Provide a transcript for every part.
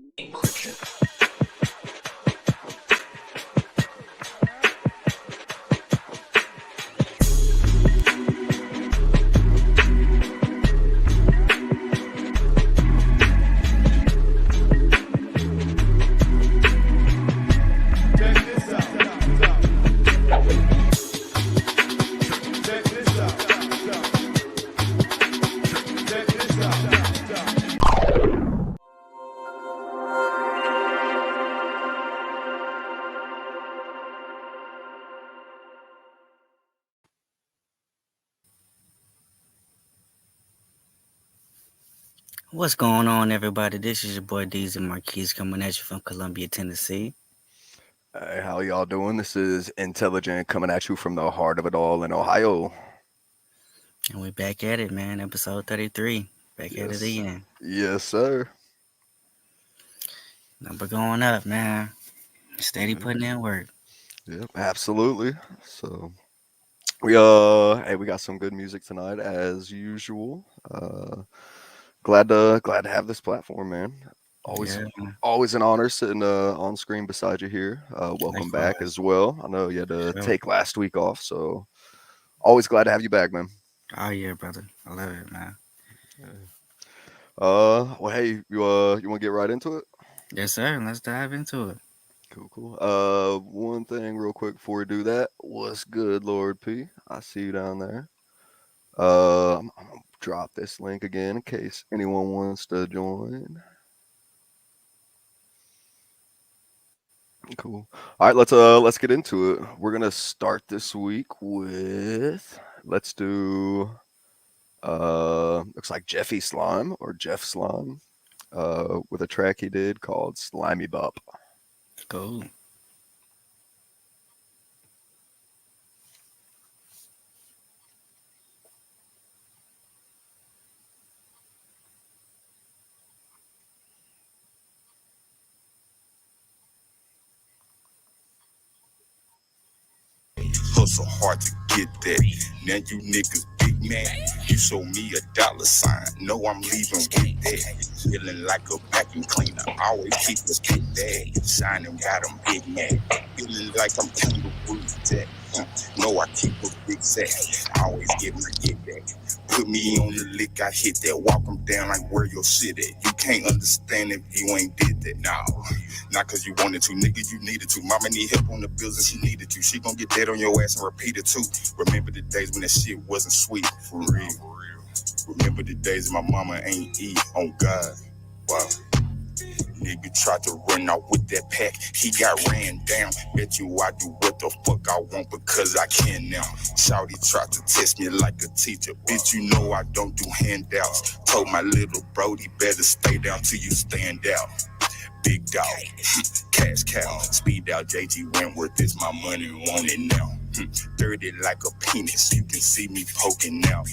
encryption. What's going on, everybody? This is your boy Deezy Marquise coming at you from Columbia, Tennessee. Hey, how y'all doing? This is Intelligent coming at you from the heart of it all in Ohio. And we back at it, man. Episode 33. Back at it Yes, again. yes, sir. Number going up, man. Steady Yep, putting in work. yep, absolutely. So hey, we got some good music tonight as usual. Glad to have this platform, man. Always, Yeah, man. always an honor sitting on screen beside you here. Welcome back Likewise. as well. I know you had to Sure. take last week off, so always glad to have you back, man. Oh, yeah, brother. I love it, man. Well, hey, you want to get right into it? Yes, sir. Let's dive into it. Cool, cool. One thing real quick before we do that. What's good, Lord P? I see you down there. I'm gonna drop this link again in case anyone wants to join. Cool. All right, let's get into it. We're gonna start this week with let's do looks like Jeffy Slime or Jeff Slime with a track he did called Slimy Bop. Cool. Hustle hard to get that. Now you niggas big man. You show me a dollar sign. No, I'm leaving with that. Feeling like a vacuum cleaner. Always keep a big bag. Shining got 'em big man. Feeling like I'm kangaroo jack. No, I keep a big sack. Always get my get back. Put me on the lick, I hit that. Walk 'em down like where your shit at. You can't understand if you ain't did that. No. Not cause you wanted to, nigga, you needed to. Mama need help on the bills and she needed to. She gon' get dead on your ass and repeat it too. Remember the days when that shit wasn't sweet, for real. Remember the days my mama ain't eat, on God. Wow. Nigga tried to run out with that pack, he got ran down. Bet you I do what the fuck I want because I can now. Shawty tried to test me like a teacher. Bitch, you know I don't do handouts. Told my little brody better stay down till you stand out. Big dog, cash cow, speed out JG Wentworth is my money, want it now. Dirty like a penis, you can see me poking out.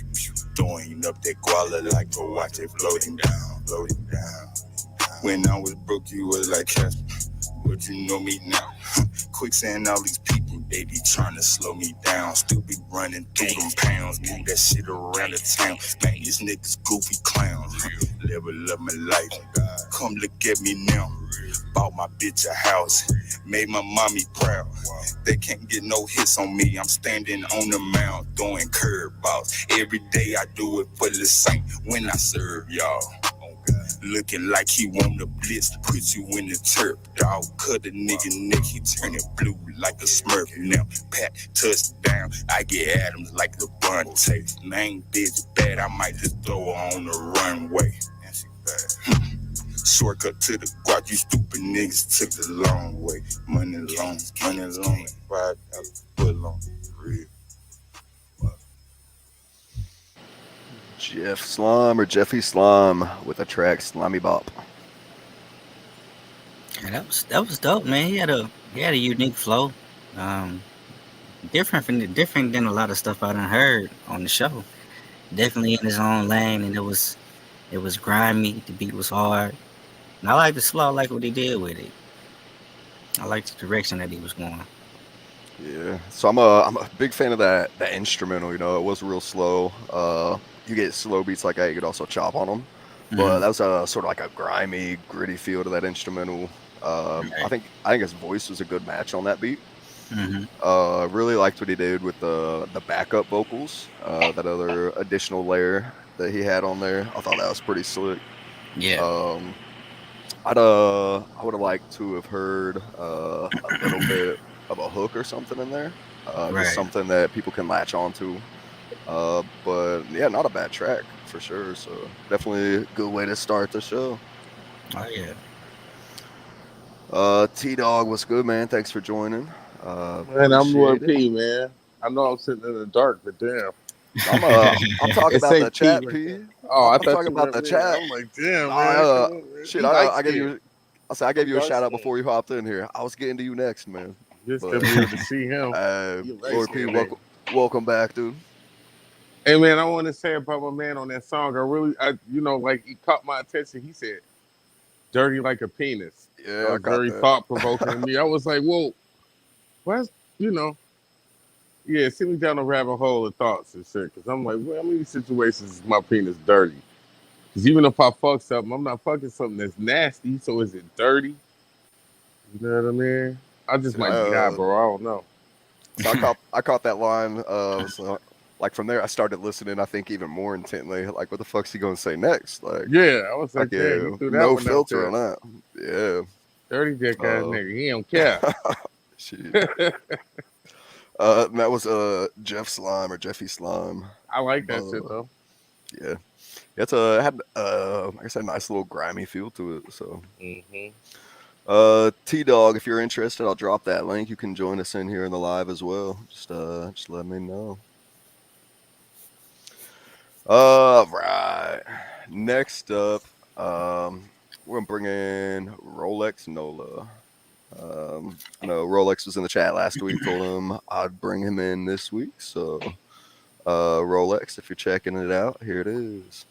Throwing up that guala like to watch it floating down, floating down. When I was broke, you was like Casper, but you know me now. Quicksand, all these people, they be trying to slow me down. Still be running through them pounds, move that shit around the town. Man, these niggas goofy clowns. Level up my life, come look at me now. Bought my bitch a house, made my mommy proud. They can't get no hits on me, I'm standing on the mound, throwing curveballs. Every day I do it for the saint when I serve y'all. Looking like he want to blitz, put you in the turf, dog. Cut a nigga neck, he turn it blue like a smurf. Now, pat, touchdown, I get Adams like LeBron. Main bitch bad, I might just throw her on the runway. Shortcut to the guap, you stupid niggas took the long way. Money long, $5 foot long, real. Jeff Slime or Jeffy Slime with a track Slimy Bop. Yeah, that was dope, man. He had a unique flow. Um, different than a lot of stuff I done heard on the show. Definitely in his own lane, and it was grimy. The beat was hard. And I like the slow. I like what he did with it. I like the direction that he was going. Yeah. So I'm a big fan of that instrumental. You know, it was real slow. You get slow beats like that, you could also chop on them. But that was sort of like a grimy, gritty feel to that instrumental. I think his voice was a good match on that beat. Really liked what he did with the backup vocals, that other additional layer that he had on there. I thought that was pretty slick. Yeah. I would have liked to have heard a little bit of a hook or something in there, just something that people can latch onto. But yeah, not a bad track for sure. So definitely a good way to start the show. Oh yeah. T Dog, what's good, man? Thanks for joining. Man, I'm Lil P, man. I know I'm sitting in the dark, but damn. I'm talking about the chat, P. Oh, I'm talking about the chat. I'm like, damn, man. Shit, I gave you. I gave you a shout out before you hopped in here. I was getting to you next, man. Just to be able to see him. Lord P, welcome back, dude. Hey, man, I want to say about my man on that song. Like he caught my attention. He said, "Dirty like a penis." Yeah, that was very thought provoking to me. I was like, "Whoa, what's Yeah, send me down a rabbit hole of thoughts and shit. Because I'm like, well, how many situations is my penis dirty? Because even if I fuck something, I'm not fucking something that's nasty. So is it dirty? You know what I mean? I just might be high, bro. I don't know. So I caught that line. So, like from there, I started listening. I think even more intently. Like, what the fuck's he gonna say next? Like, yeah, I was like, yeah, you threw that no one filter on that. Yeah, dirty dick ass nigga. He don't care. Shit. That was Jeff Slime or Jeffy Slime. I like that shit though. Yeah, it had like I said, a nice little grimy feel to it. So, T Dog, if you're interested, I'll drop that link. You can join us in here in the live as well. Just let me know. Right. Next up, we're gonna bring in Rolex Nola. I know Rolex was in the chat last week. Told him I'd bring him in this week. So, Rolex, if you're checking it out, here it is.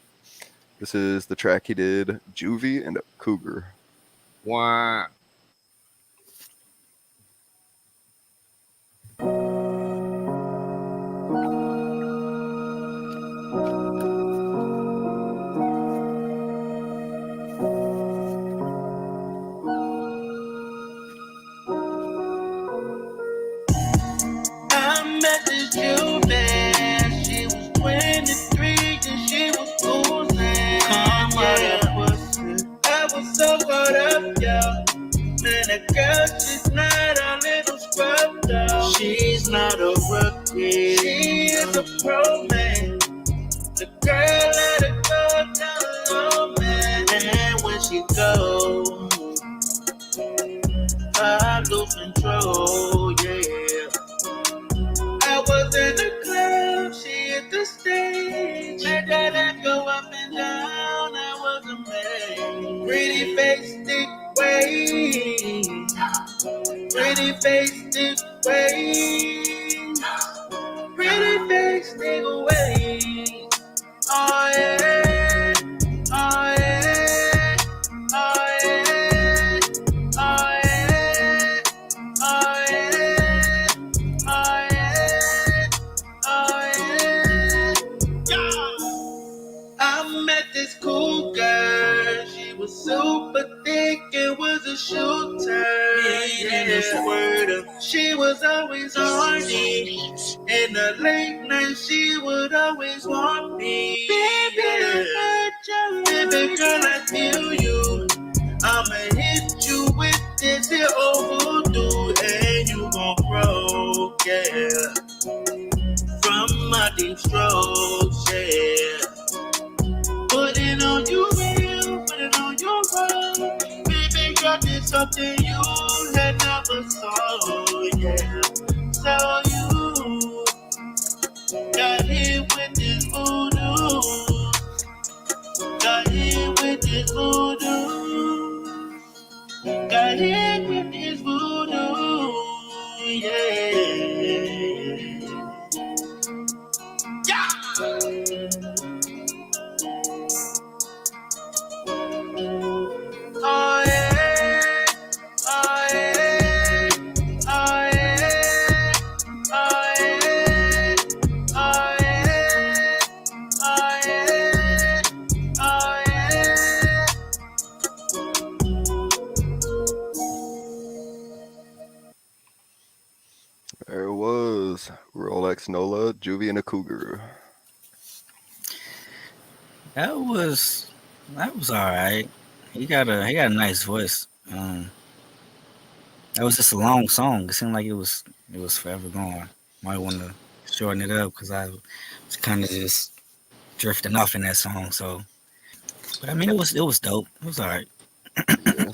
This is the track he did, Juvie and Cougar. Wow. So caught up, yo. Man, a girl, she's not a little scrub, though. She's not a rookie. She is a pro, man. The girl let her go down low, man. And when she goes, I lose control, yeah. I was in the club, she hit the stage. Let that go up and down, I was amazed. Pretty face, thick waist. Pretty face, thick waist. Pretty face, thick waist. Oh yeah, oh yeah, oh yeah, oh yeah, oh yeah, oh yeah, oh yeah. I met this cool girl. She was super thick and was a shooter. Yeah. She was always horny. In the late night, she would always want me. Baby girl, I feel you. I'ma hit you with this here old voodoo, and you gon' grow, yeah. From my deep strokes, yeah. Put it on you real, put it on your roll. Baby girl, this something you had never saw, yeah. So you got hit with this voodoo. Got hit with this voodoo. Got hit with this voodoo, yeah. Oh yeah, oh yeah, oh yeah, oh yeah, oh yeah, oh yeah, oh yeah, Rolex Nola, Juvie, and a Cougar. That was all right. He got a nice voice. That was just a long song. It seemed like it was forever going. Might want to shorten it up because I was kind of just drifting off in that song. So, but I mean, it was dope. It was all right.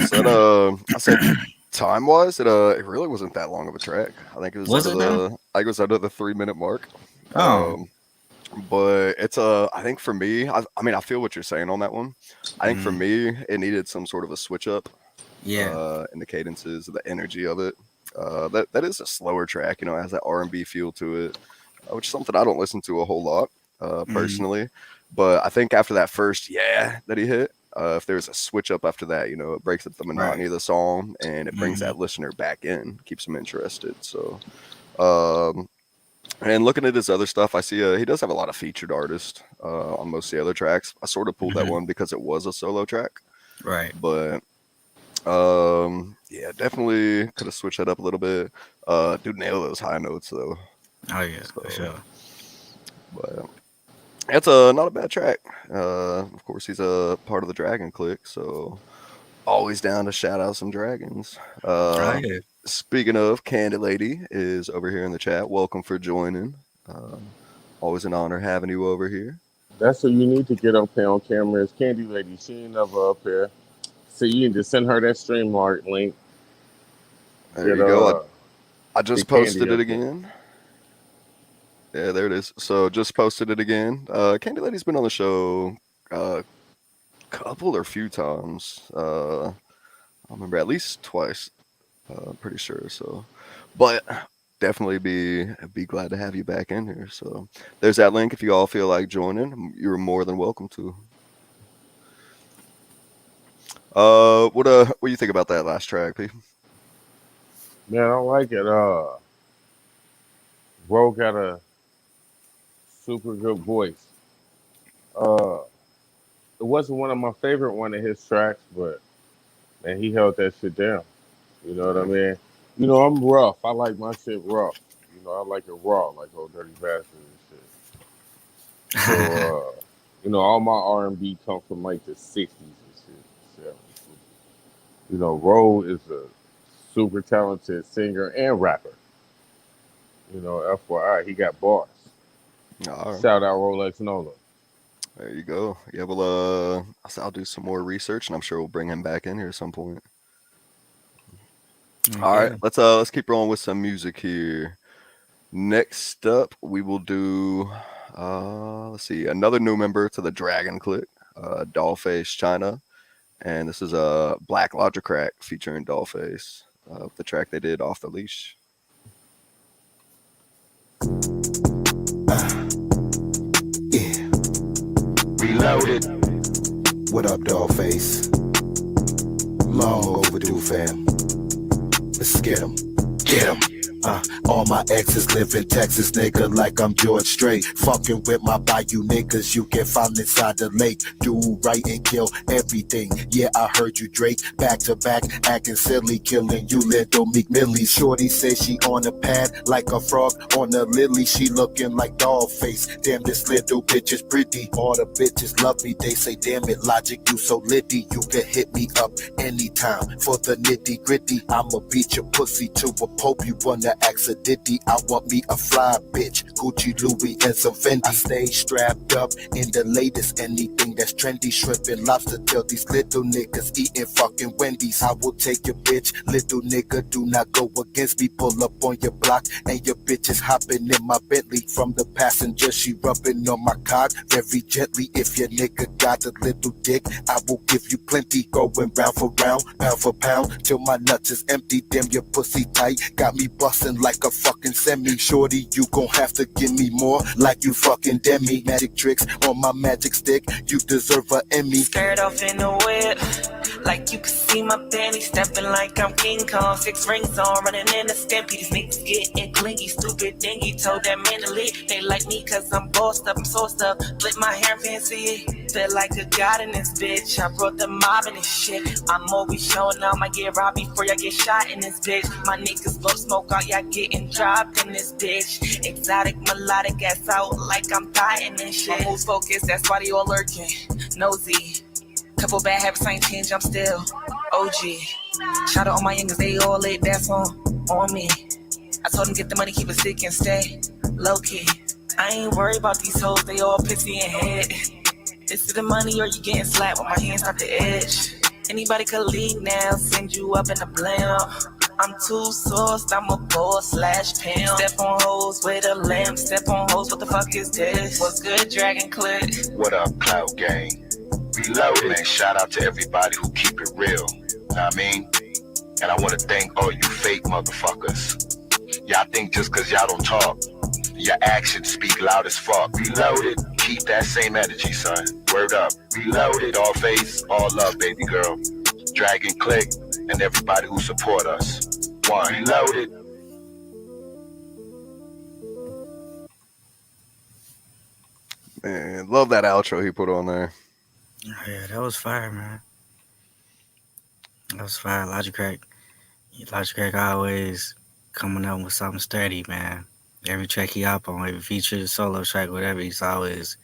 So I said time wise, it really wasn't that long of a track. I think it was I was under the 3-minute mark. Oh. But it's I think for me, I mean, I feel what you're saying on that one. I think for me, it needed some sort of a switch up. Yeah. In the cadences, the energy of it. That is a slower track, you know, it has that R&B feel to it, which is something I don't listen to a whole lot personally. But I think after that first that he hit, if there's a switch up after that, you know, it breaks up the monotony of the song and it brings that listener back in, keeps them interested. So, and looking at his other stuff, I see he does have a lot of featured artists on most of the other tracks. I sort of pulled that one because it was a solo track, right? But yeah, definitely could have switched that up a little bit. Dude nailed those high notes though. Oh yeah, for sure. But it's not a bad track. Of course, he's a part of the Dragon Clique, so always down to shout out some dragons. Speaking of, Candy Lady is over here in the chat. Welcome for joining. Always an honor having you over here. That's what you need to get up here on camera is Candy Lady. She ain't never up here. So you need to send her that StreamYard link. There you go. I just posted it again. Yeah, there it is. So just posted it again. Candy Lady's been on the show a couple or few times. I remember at least twice. Pretty sure. So, but definitely be glad to have you back in here. So there's that link. If you all feel like joining, you're more than welcome to. What do you think about that last track, P? Man, I like it. Ro got a super good voice. It wasn't one of my favorite one of his tracks, but man, he held that shit down. You know what I mean? You know, I'm rough. I like my shit rough. You know, I like it raw, like Old Dirty Bastard and shit. So, you know, all my R&B come from like the 60s and shit. 70s. You know, Ro is a super talented singer and rapper. You know, FYI, he got bars. Right. Shout out Rolex Nola. There you go. Yeah, well, I'll do some more research, and I'm sure we'll bring him back in here at some point. Okay. All right, let's keep rolling with some music here. Next up, we will do let's see, another new member to the Dragon Clique, Dollface China, and this is a Black Logic Crack featuring Dollface, the track they did Off the Leash. Yeah. Reloaded. What up, Dollface? Long overdue, fam. Let's get him. Get him. All my exes live in Texas, nigga, like I'm George Strait. Fucking with my bayou niggas, you get found inside the lake. Do right and kill everything. Yeah, I heard you, Drake. Back to back, acting silly, killing you, little Meek Millie. Shorty says she on a pad like a frog on a lily. She looking like Dollface. Damn, this little bitch is pretty. All the bitches love me. They say, damn it, Logic, you so litty. You can hit me up anytime for the nitty gritty. I'ma beat your pussy to a pope. You wanna accidentally, I want me a fly bitch, Gucci, Louis, and some Fendi. I stay strapped up in the latest, anything that's trendy. Shrimp and lobster, tell these little niggas eating fucking Wendy's. I will take your bitch, little nigga, do not go against me. Pull up on your block and your bitch is hopping in my Bentley. From the passenger, she rubbing on my cock very gently. If your nigga got a little dick, I will give you plenty. Going round for round, pound for pound, till my nuts is empty. Damn, your pussy tight, got me busting like a fucking semi. Shorty, you gon' have to give me more, like you fucking Demi. Magic tricks on my magic stick, you deserve a Emmy. Skirt off in the whip, Like you can see my panties stepping like I'm King Kong. 6 rings on, running in a stampede. These niggas getting clingy, stupid dingy. Told that man to leave. They like me cause I'm bossed up, I'm sauced up. Flip my hair fancy. Feel like a god in this bitch. I brought the mob in this shit. I'm always showing out my get robbed before y'all get shot in this bitch. My niggas blow smoke out, y'all getting dropped in this bitch. Exotic, melodic ass out like I'm dying and shit. My moves focused, that's why they all lurking. Nosy. Couple bad habits ain't changed, I'm still OG. Shout out all my youngers, they all laid back on me. I told them get the money, keep it sick and stay low key. I ain't worried about these hoes, they all pissy in head. This is the money or you getting slapped when my hands start to edge. Anybody could leave now, send you up in a blimp. I'm too sauced, I'm a boss / pimp. Step on hoes with a lamp, step on hoes, what the fuck is this? What's good, Dragon Click? What up, Cloud Gang? Reloaded. Man, shout out to everybody who keep it real. Know what I mean? And I want to thank all you fake motherfuckers. Y'all think just cause y'all don't talk, your actions speak loud as fuck. Reloaded. Keep that same energy, son. Word up. Reloaded. All face, all love, baby girl. Dragon Click and everybody who support us. One. Reloaded. Man, love that outro he put on there. Yeah, that was fire, man. That was fire. Logic Crack always coming up with something sturdy, man. Every track he up on, every feature, solo track, whatever, he's always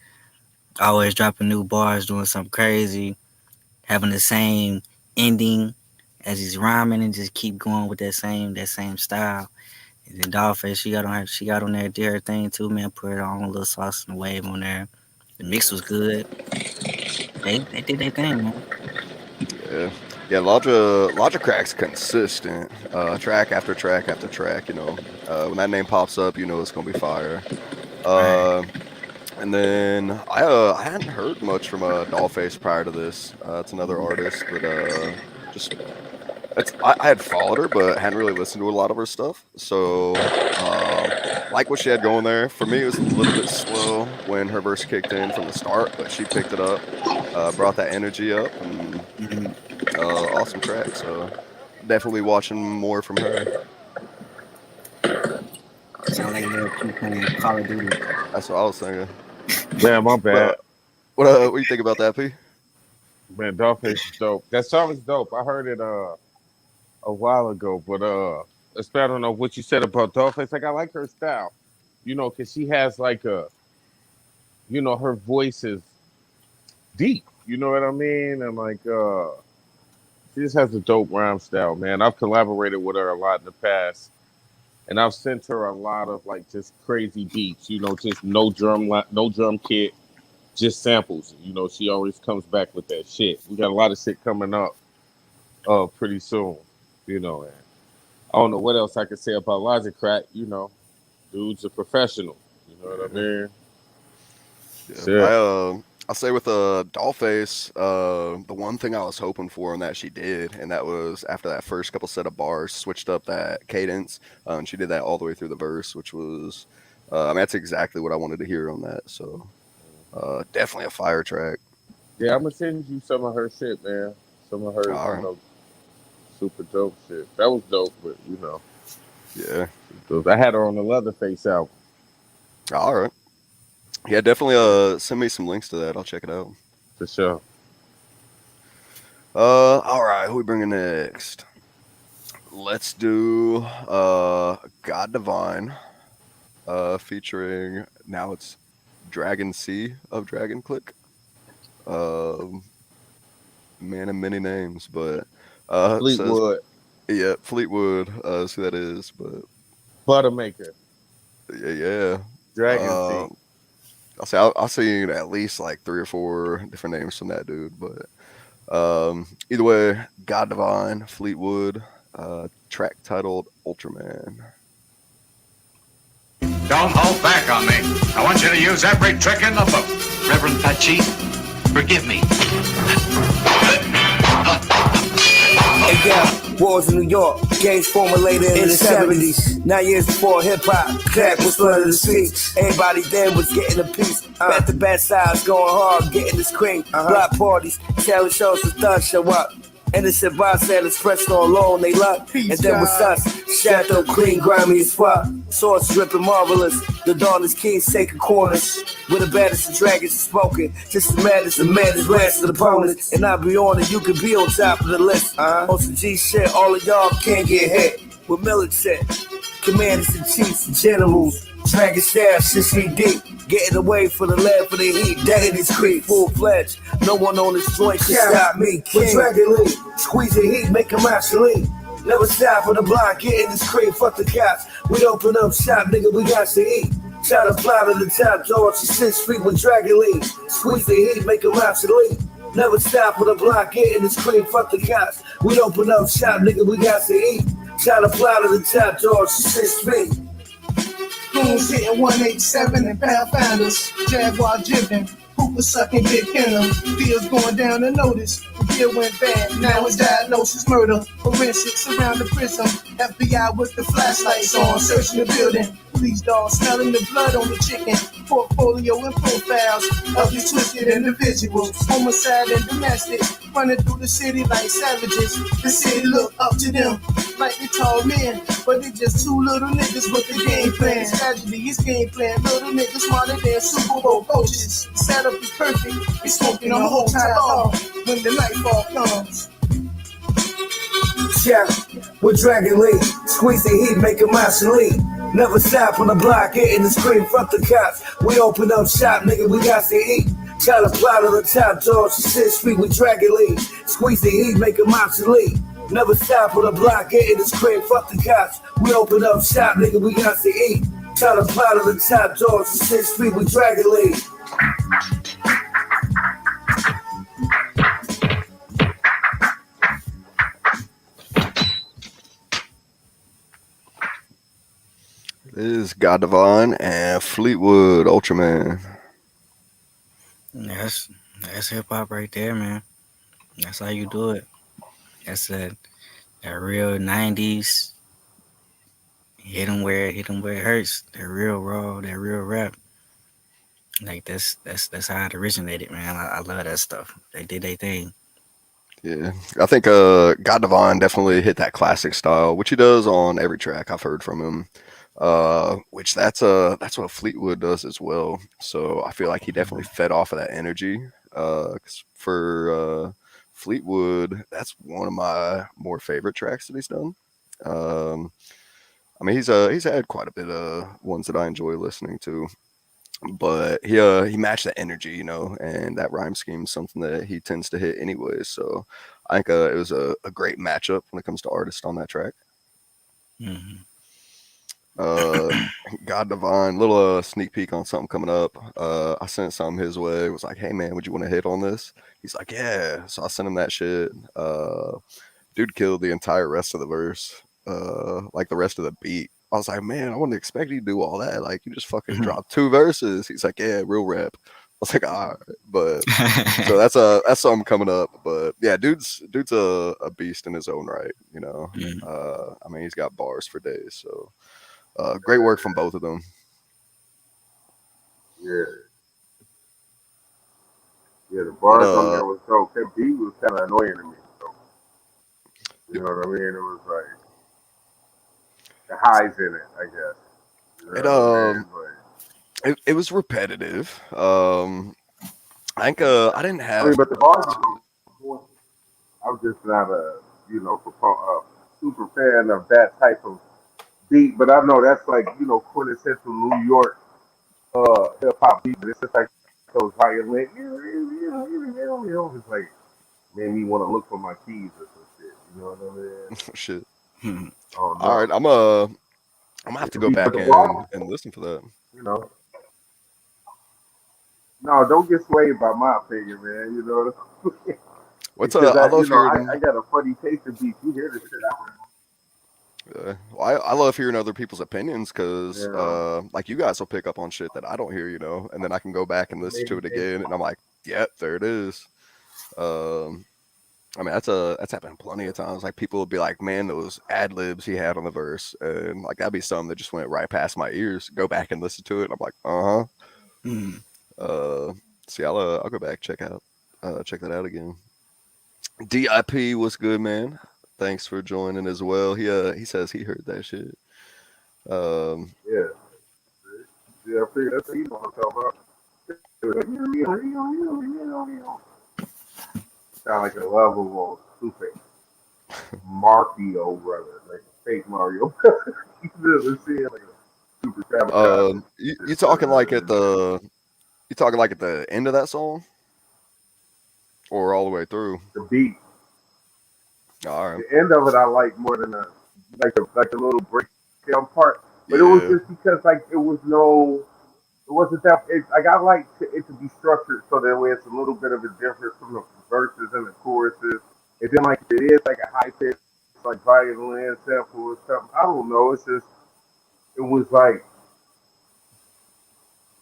dropping new bars, doing something crazy, having the same ending as he's rhyming, and just keep going with that same style. And then Dollface, she got on there, did her thing too, man. Put her own little sauce and wave on there. The mix was good. They did their thing, man. Yeah, Logic Crack's consistent. Track after track after track, you know. When that name pops up, you know it's gonna be fire. And then I hadn't heard much from Dollface prior to this. It's another artist, but I had followed her, but hadn't really listened to a lot of her stuff. So, like what she had going there. For me, it was a little bit slow when her verse kicked in from the start, but she picked it up, brought that energy up, and awesome track. So, definitely watching more from her. Sound like you're playing Call of Duty. That's what I was thinking. Man, my bad. What do you think about that, P? Man, Dollface is dope. That song is dope. I heard it a while ago, but I don't know what you said about Dollface. Like, I like her style, you know, because she has like her voice is deep. You know what I mean? And like, she just has a dope rhyme style, man. I've collaborated with her a lot in the past, and I've sent her a lot of like just crazy beats. You know, just no drum kit, just samples. You know, she always comes back with that shit. We got a lot of shit coming up pretty soon. You know, and I don't know what else I could say about Logic Crack. You know, dude's a professional. You know what I mean? Yeah. I'll say with Dollface, the one thing I was hoping for and that she did, and that was after that first couple set of bars, switched up that cadence, and she did that all the way through the verse, which was, that's exactly what I wanted to hear on that. So, definitely a fire track. Yeah, I'm gonna send you some of her shit, man. Some of her, super dope shit. That was dope, but you know, yeah, I had her on the Leatherface album. All right. Yeah, definitely send me some links to that. I'll check it out. For sure. All right, who we bringing next? Let's do God Divine, featuring, now it's Dragon C of Dragon Click. Man of many names, but Fleetwood. Fleetwood, see who that is, but Buttermaker. Yeah. Dragon C. I'll see at least like 3 or 4 different names from that dude, but either way, God Divine, Fleetwood, track titled Ultraman. Don't hold back on me. I want you to use every trick in the book. Reverend Pachi, forgive me. Hey, yeah, wars in New York, gangs formulated in the 70s. 9 years before hip-hop, crack was flooding the streets. Everybody then was getting a piece. Back to bad sides, going hard, getting this cream. Block parties, talent shows, the thugs show up. Innocent bystanders pressed on loan, they luck. And then with us, shadow clean, grimy as fuck. Swords dripping marvelous. The dawn is king, sacred corners. Where the baddest of dragons is smoking. Just as mad as the maddest last of the opponents. And I'll be on it, you can be on top of the list. On some G shit, all of y'all can't get hit. With militant, commanders and chiefs and generals. Dragon staff, 6 feet deep. Getting away for the land for the heat. Dead in his creek, full fledged. No one on this joint can stop me. With Dragon League, squeeze the heat, make him obsolete. Never stop for the block, get in this creek, fuck the cops. We open up shop, nigga, we got to eat. Try to fly to the top, George, 6 feet with Dragon League. Squeeze the heat, make him obsolete. Never stop for the block, get in this creek, fuck the cops. We open up shop, nigga, we got to eat. Try to fly to the top, George, 6 feet. Goons hitting 187 and Pathfinders, Jaguar dripping, Hooper sucking Big Venom. Deals going down the notice. The deal went bad, now it's diagnosis murder. Forensics around the prism. FBI with the flashlights on, searching the building. Police dogs smelling the blood on the chicken. Portfolio and profiles of these twisted individuals. Homicide and domestic, running through the city like savages. The city look up to them like they tall men, but they just two little niggas with the game plan. Tragedy is game plan. Little niggas smarter than Super Bowl coaches. Setup is perfect. It's smoking on the whole time long when the nightfall comes. Yeah, with Dragon League, squeeze the heat, make him obsolete. Never stop on the block, getting the screen, fuck the cops. We open up shop, nigga, we got to eat. Try to fly to the top, George, 6 feet with Dragon League. Squeeze the heat, make him obsolete. Never stop on the block, getting the screen, fuck the cops. We open up shop, nigga, we got to eat. Try to fly to the top, George, 6 feet with Dragon League. This is God Divine and Fleetwood Ultraman. That's hip hop right there, man. That's how you do it. That's that real 90s. Hit 'em where it hurts. That real raw, that real rap. Like that's how it originated, man. I love that stuff. They did their thing. Yeah, I think God Divine definitely hit that classic style, which he does on every track I've heard from him. Which that's what Fleetwood does as well. So I feel like he definitely fed off of that energy. 'Cause for Fleetwood, that's one of my more favorite tracks that he's done. I mean, he's had quite a bit of ones that I enjoy listening to, but he matched the energy, you know, and that rhyme scheme is something that he tends to hit anyway. So I think it was a great matchup when it comes to artists on that track. Mm-hmm. God Divine, little sneak peek on something coming up. I sent some his way. It was like, hey man, would you want to hit on this? He's like, yeah. So I sent him that shit. Dude killed the entire rest of the verse, like the rest of the beat. I was like, man, I wouldn't expect you to do all that. Like, you just fucking dropped 2 verses. He's like, yeah, real rap. I was like, all right, but so that's something coming up. But yeah, dude's a beast in his own right, you know. I mean, he's got bars for days. So great work from both of them. Yeah, the bars on there was dope. That beat was kind of annoying to me. So, you know what I mean? It was like the highs in it, I guess. You know it was repetitive. I think I didn't have. I mean, but the bars. I was just not a super fan of that type of beat, but I know that's like quintessential New York hip hop beat. But it's just like those violin. It's like made me want to look for my keys or some shit. You know what I mean? Shit. Oh, no. All right, I'm gonna have to go back and listen for that. You know. No, don't get swayed by my opinion, man. You know. What's I love hearing. I got a funny taste in beats. You hear this shit out. Well, I love hearing other people's opinions because, like, you guys will pick up on shit that I don't hear, you know, and then I can go back and listen to it again, and I'm like, yep, there it is. I mean, that's happened plenty of times. Like, people will be like, man, those ad libs he had on the verse, and like that'd be something that just went right past my ears. Go back and listen to it, and I'm like, See, I'll go back check that out again. DIP, what's good, man? Thanks for joining as well. He says he heard that shit. Yeah, yeah. I figured that's what you want to talk about. Sound like a lovable stupid Mario brother, like a fake Mario. You really see it like a super sabotage. You talking like at the end of that song, or all the way through? The beat. All right. The end of it I like more than the little breakdown part. But it was just because it wasn't that. I like it to be structured so that way it's a little bit of a difference from the verses and the choruses. And then like if it is like a high pitch like violin sample or something. I don't know. It's just it was like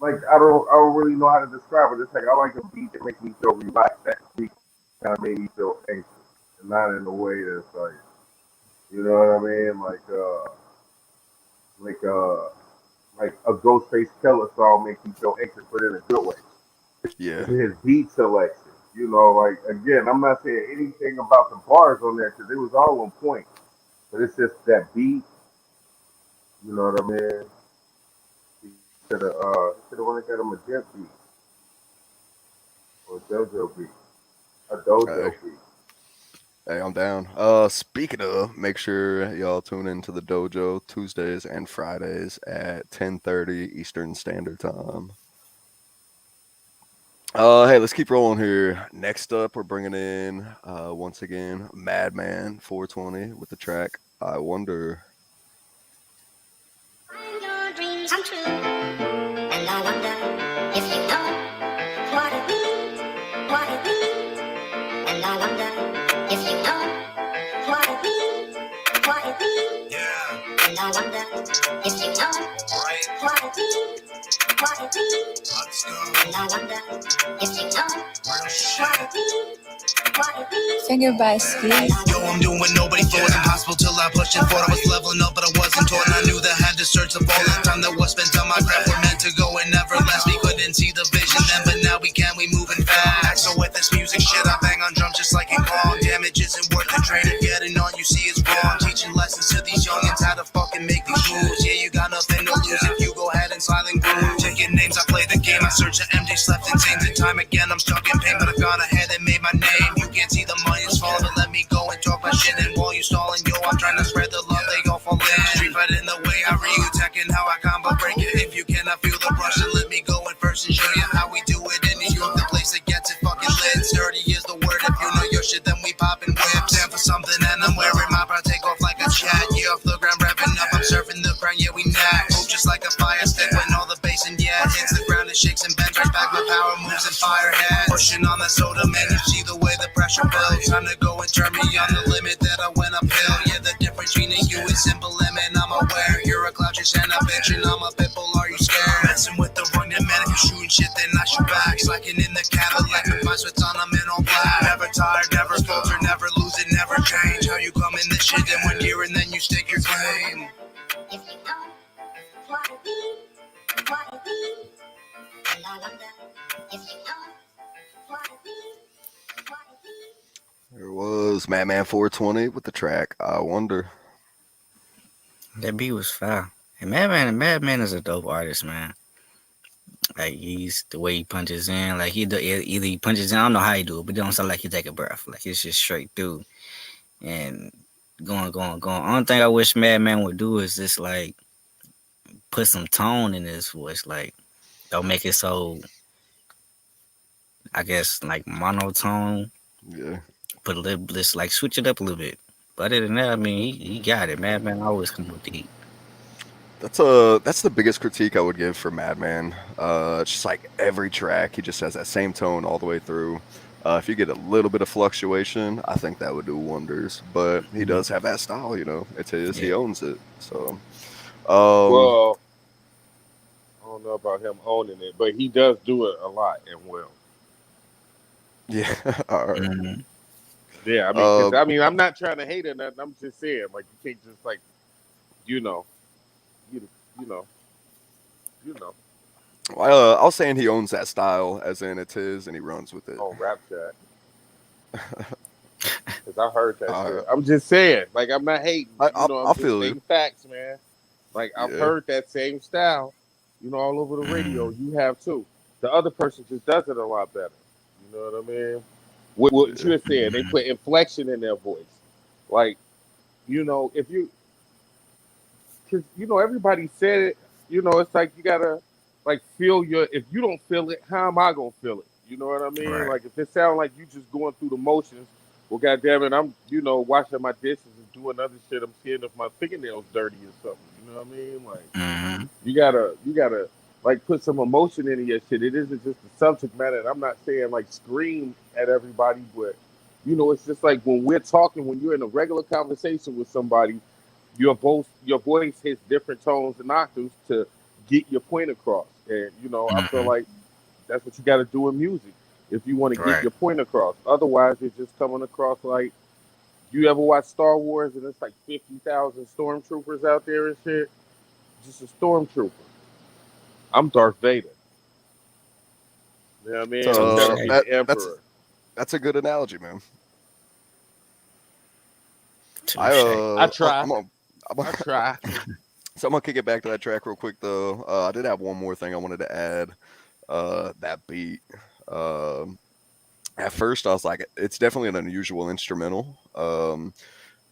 I don't really know how to describe it. It's like I like a beat that makes me feel relaxed. That beat kind of made me feel anxious, and not in a way that's like, you know what I mean, like a Ghostface Killer song makes me feel anxious, but in a good way. Yeah. His beat selection, you know, like again, I'm not saying anything about the bars on there because it was all on point, but it's just that beat. You know what I mean? Should have went and got him a Dip beat or a Dojo beat, a Dojo beat. Hey, I'm down. Speaking of, make sure y'all tune into the dojo Tuesdays and Fridays at 10:30 Eastern Standard Time. Hey, let's keep rolling here. Next up, we're bringing in once again Madman 420 with the track "I Wonder." Your dreams come true, and I wonder if you know what it means, and I wonder if you know what it means, and I wonder if you know what it means, and I wonder if you know what it means. Finger by Ski. Yo, I'm doing what nobody thought was impossible till I pushed it forward. I was leveling up, but I wasn't taught. And I knew that I had to search the fall. The time that was spent on my craft were meant to go and never last. We couldn't see the vision then, but now we can. We moving fast. So with this music shit, I bang on drums just like in Kong. Damage isn't worth the trade. If getting on you see is wrong. Teaching lessons to these youngins how to fucking make these moves. Yeah, you got nothing to lose if you go ahead and silent groove. Taking names, I play the game. I search the empty, slept insane. And time again, I'm stuck in pain, but I've gone ahead and made my name. You can't see the money is falling, but let me go and talk my shit. And while you stalling, yo, I'm trying to spread the love, they all fall in. Street fight in the way I Ryu attacking, how I combo break it. If you cannot feel the rush, then let me go in first and show you how we do it in New York, the place that gets it fucking lit. Sturdy is the word, if you know your shit, then we poppin' whips. Stand for something and I'm wearing my bra, take off like a chat. Yeah, off the ground, revving up, I'm surfing the ground, yeah, we knack. Move just like a fire stick when all the bass and yeah, hits the ground, it shakes and bends right back, my power moves and fire heads. Pushing on that soda, man, you see the way the pressure builds. Time to go and turn me on the limit that I went uphill. Yeah, the difference between you is simple limit. I'm aware you're a cloud chase and a bitch, and I'm a pitbull. Are you scared? Messing with the wrong man, if you shooting shit, then I shoot back. Slacking in the Cadillac with my sweats on, I'm in all black. Never tired, never falter, never lose it, never change. How you come in this shit in 1 year and then you stake your claim. If you know what it means, and I wonder if you know what it means. There was Madman 420 with the track "I Wonder." That beat was foul. And Madman is a dope artist, man. Like he's the way he punches in, like either he punches in. I don't know how he do it, but it don't sound like he take a breath. Like it's just straight through and going. Only thing I wish Madman would do is just like put some tone in his voice. Like don't make it so, I guess, like monotone. Yeah. Put a little, just like switch it up a little bit. But other than that, I mean, he got it. Madman always come with the heat. That's the biggest critique I would give for Madman. It's just like every track, he just has that same tone all the way through. If you get a little bit of fluctuation, I think that would do wonders. But he does have that style, you know. It's his. Yeah. He owns it. So, well, I don't know about him owning it, but he does do it a lot and well. Yeah. All right. Mm-hmm. Yeah, I mean, I'm not trying to hate it. I'm just saying, like, you can't just like, you know. Well, I was saying he owns that style, as in it's his, and he runs with it. Oh, rap chat. Because I heard that shit. I'm just saying, like, I'm not hating. I I'm feel just stating facts, man. Like, I've heard that same style, all over the radio. You have too. The other person just does it a lot better. You know what I mean? What you're saying, they put inflection in their voice. Like, if you, because, everybody said it, it's like you gotta, like, if you don't feel it, how am I gonna feel it? You know what I mean? Right. Like, if it sounds like you just going through the motions, well, goddamn it, I'm, washing my dishes and doing other shit. I'm seeing if my fingernails dirty or something. You know what I mean? Like, you gotta, like, put some emotion into your shit. It isn't just the subject matter. And I'm not saying, like, scream at everybody, but, it's just like when we're talking, when you're in a regular conversation with somebody, your voice hits different tones and octaves to get your point across. And, I feel like that's what you got to do in music if you want to get your point across. Otherwise, it's just coming across like, you ever watch Star Wars and it's like 50,000 stormtroopers out there and shit? Just a stormtrooper. I'm Darth Vader. You know what I mean? I'm the Emperor. That's a good analogy, man. I try. I try. So I'm gonna kick it back to that track real quick, though. I did have one more thing I wanted to add. That beat. At first, I was like, it's definitely an unusual instrumental.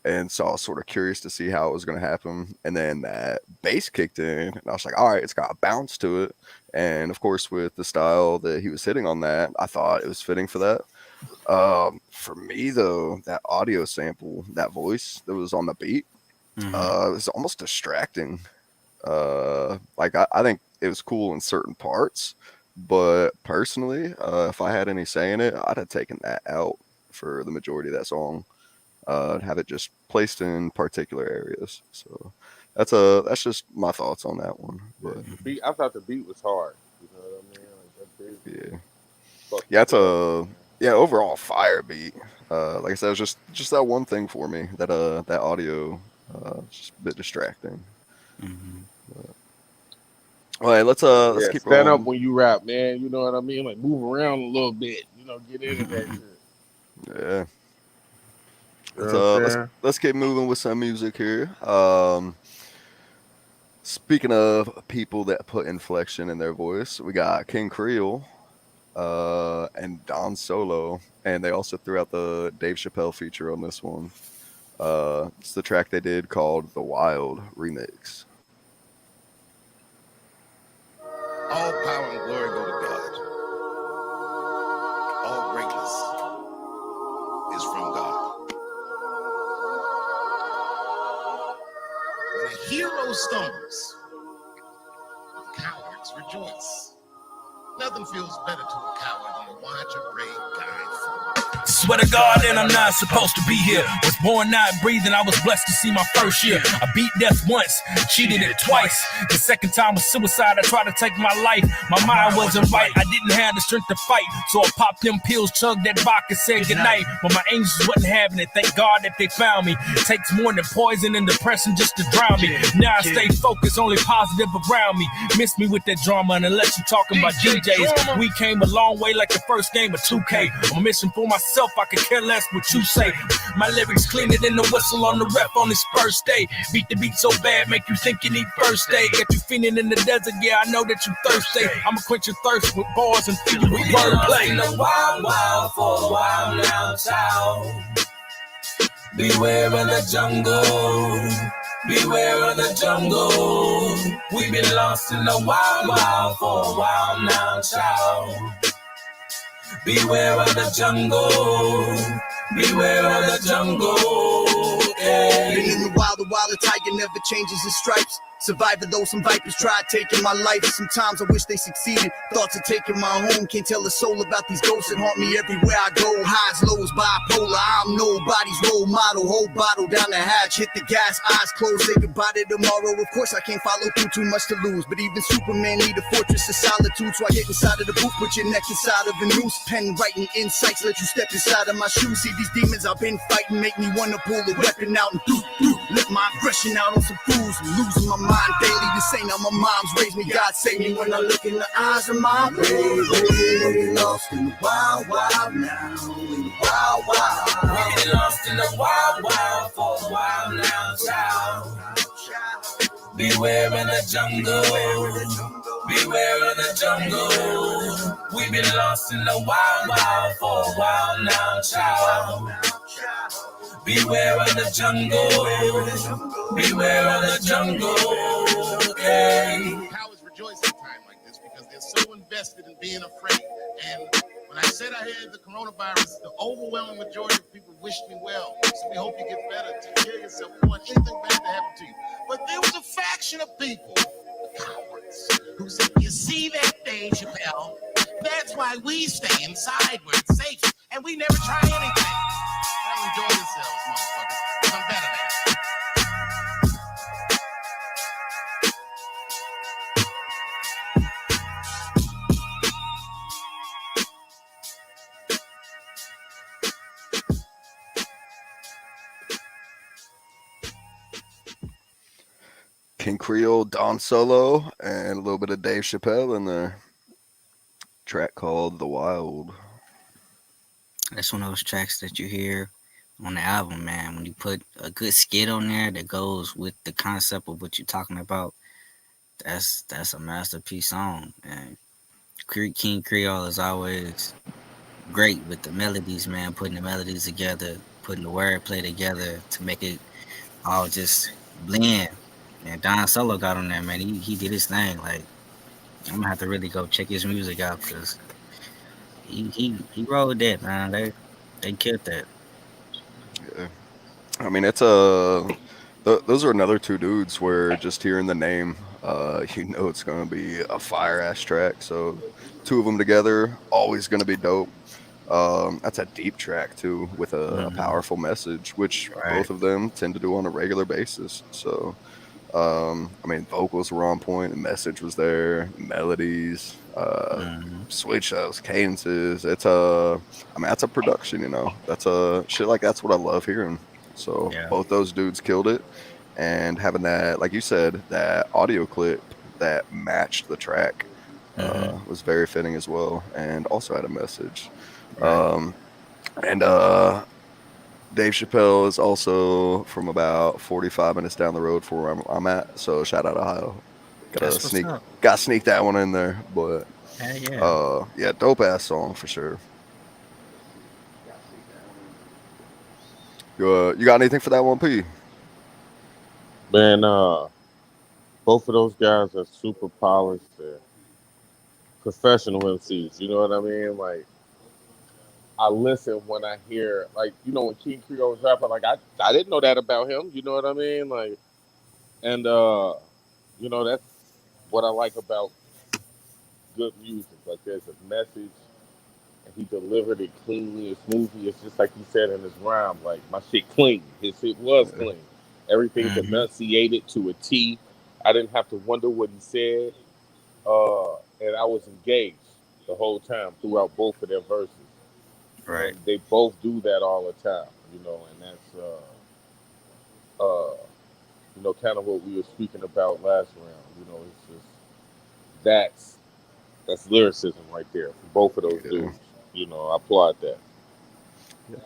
And so I was sort of curious to see how it was going to happen. And then that bass kicked in, and I was like, all right, it's got a bounce to it. And of course, with the style that he was hitting on that, I thought it was fitting for that. For me, though, that audio sample, that voice that was on the beat, it was almost distracting. Like, I think it was cool in certain parts. But personally, if I had any say in it, I'd have taken that out for the majority of that song. Have it just placed in particular areas. So that's just my thoughts on that one. But I thought the beat was hard. You know what I mean? Like, it's overall fire beat. Like I said, it was just that one thing for me, that audio, just a bit distracting. All right, let's keep stand rolling. up when you rap, man. You know what I mean? Like, move around a little bit. Get into that shit. Yeah. Let's keep moving with some music here. Speaking of people that put inflection in their voice, we got King Creole and Don Solo, and they also threw out the Dave Chappelle feature on this one. It's the track they did called The Wild Remix. All power and glory go to God. All greatness is from God. When a hero stumbles, cowards rejoice. Nothing feels better to a coward than to watch a brave guy fall. Swear to God, and I'm not supposed to be here. Was born not breathing, I was blessed to see my first year. I beat death once, cheated it twice. The second time was suicide, I tried to take my life. My mind wasn't right, I didn't have the strength to fight. So I popped them pills, chugged that vodka, said goodnight. But my angels wasn't having it, thank God that they found me. It takes more than poison and depression just to drown me. Now I stay focused, only positive around me. Miss me with that drama, and unless you're talking about DJs. We came a long way like the first game of 2K. On a mission for myself, I could care less what you say. My lyrics cleaner than the whistle on the rep on his first day. Beat the beat so bad, make you think you need first aid. Got you feeling in the desert, yeah, I know that you thirsty. I'ma quench your thirst with bars and feed you with wordplay. In the wild, wild for a while now, child. Beware of the jungle. Beware of the jungle. We've been lost in the wild, wild for a while now, child. Beware of the jungle. Beware of the jungle. Yeah. Been in the wild, the tiger never changes his stripes. Survivor though some vipers tried taking my life. Sometimes I wish they succeeded. Thoughts of taking my home. Can't tell a soul about these ghosts that haunt me everywhere I go. Highs, lows, bipolar. I'm nobody's role model. Whole bottle down the hatch. Hit the gas, eyes closed. Say goodbye to tomorrow. Of course I can't follow through, too much to lose. But even Superman need a fortress of solitude. So I get inside of the booth, put your neck inside of a noose. Pen writing insights, let you step inside of my shoes. See these demons I've been fighting make me wanna pull a weapon out and let my aggression out on some fools. I'm losing my mind daily. This ain't how my mom's raised me. God save me when I look in the eyes of my baby. Lost in the wild, wild now. In the wild, wild. We've been lost in the wild, wild for a while now, child. Beware in the jungle. Beware in the jungle. We've been lost in the wild, wild for a while now, child. Beware of the jungle. Beware of the jungle. Hey. Cowards rejoice at a time like this because they're so invested in being afraid. And when I said I had the coronavirus, the overwhelming majority of people wished me well. So we hope you get better. Take care of yourself. We don't want anything bad to happen to you. But there was a faction of people, cowards, who said, you see that Dave Chappelle? That's why we stay inside where it's safe. And we never try anything. Now enjoy yourselves, motherfuckers. 'Cause I'm better than that. King Creole, Don Solo, and a little bit of Dave Chappelle in there. Track called The Wild. That's one of those tracks that you hear on the album, man. When you put a good skit on there that goes with the concept of what you're talking about, that's a masterpiece song. And King Creole is always great with the melodies, man. Putting the melodies together, putting the wordplay together to make it all just blend. And Don Solo got on there, man. He did his thing. Like, I'm gonna have to really go check his music out because he rolled that, man. They killed that. Yeah. I mean, it's those are another two dudes where just hearing the name, you know it's gonna be a fire ass track. So two of them together, always gonna be dope. That's a deep track too, with a powerful message, which both of them tend to do on a regular basis. So, I mean, vocals were on point, the message was there, melodies, switch those cadences. It's that's a production, you know. That's a shit like that's what I love hearing. So both those dudes killed it, and having that, like you said, that audio clip that matched the track was very fitting as well, and also had a message. Dave Chappelle is also from about 45 minutes down the road from where I'm at. So shout out Ohio. Gotta sneak that one in there. But yeah, dope ass song for sure. You got anything for that one, P? Man, both of those guys are super polished. They're professional MCs. You know what I mean? Like, I listen when I hear, like, you know, when King Creole was rapping, like, I didn't know that about him. You know what I mean? Like, and, you know, that's what I like about good music. Like, there's a message, and he delivered it cleanly and smoothly. It's just like he said in his rhyme, like, my shit clean. His shit was clean. Everything's enunciated to a T. I didn't have to wonder what he said. And I was engaged the whole time throughout both of their verses. Right. And they both do that all the time, you know, and that's, you know, kind of what we were speaking about last round. You know, it's just, that's lyricism right there for both of those dudes. You know, I applaud that.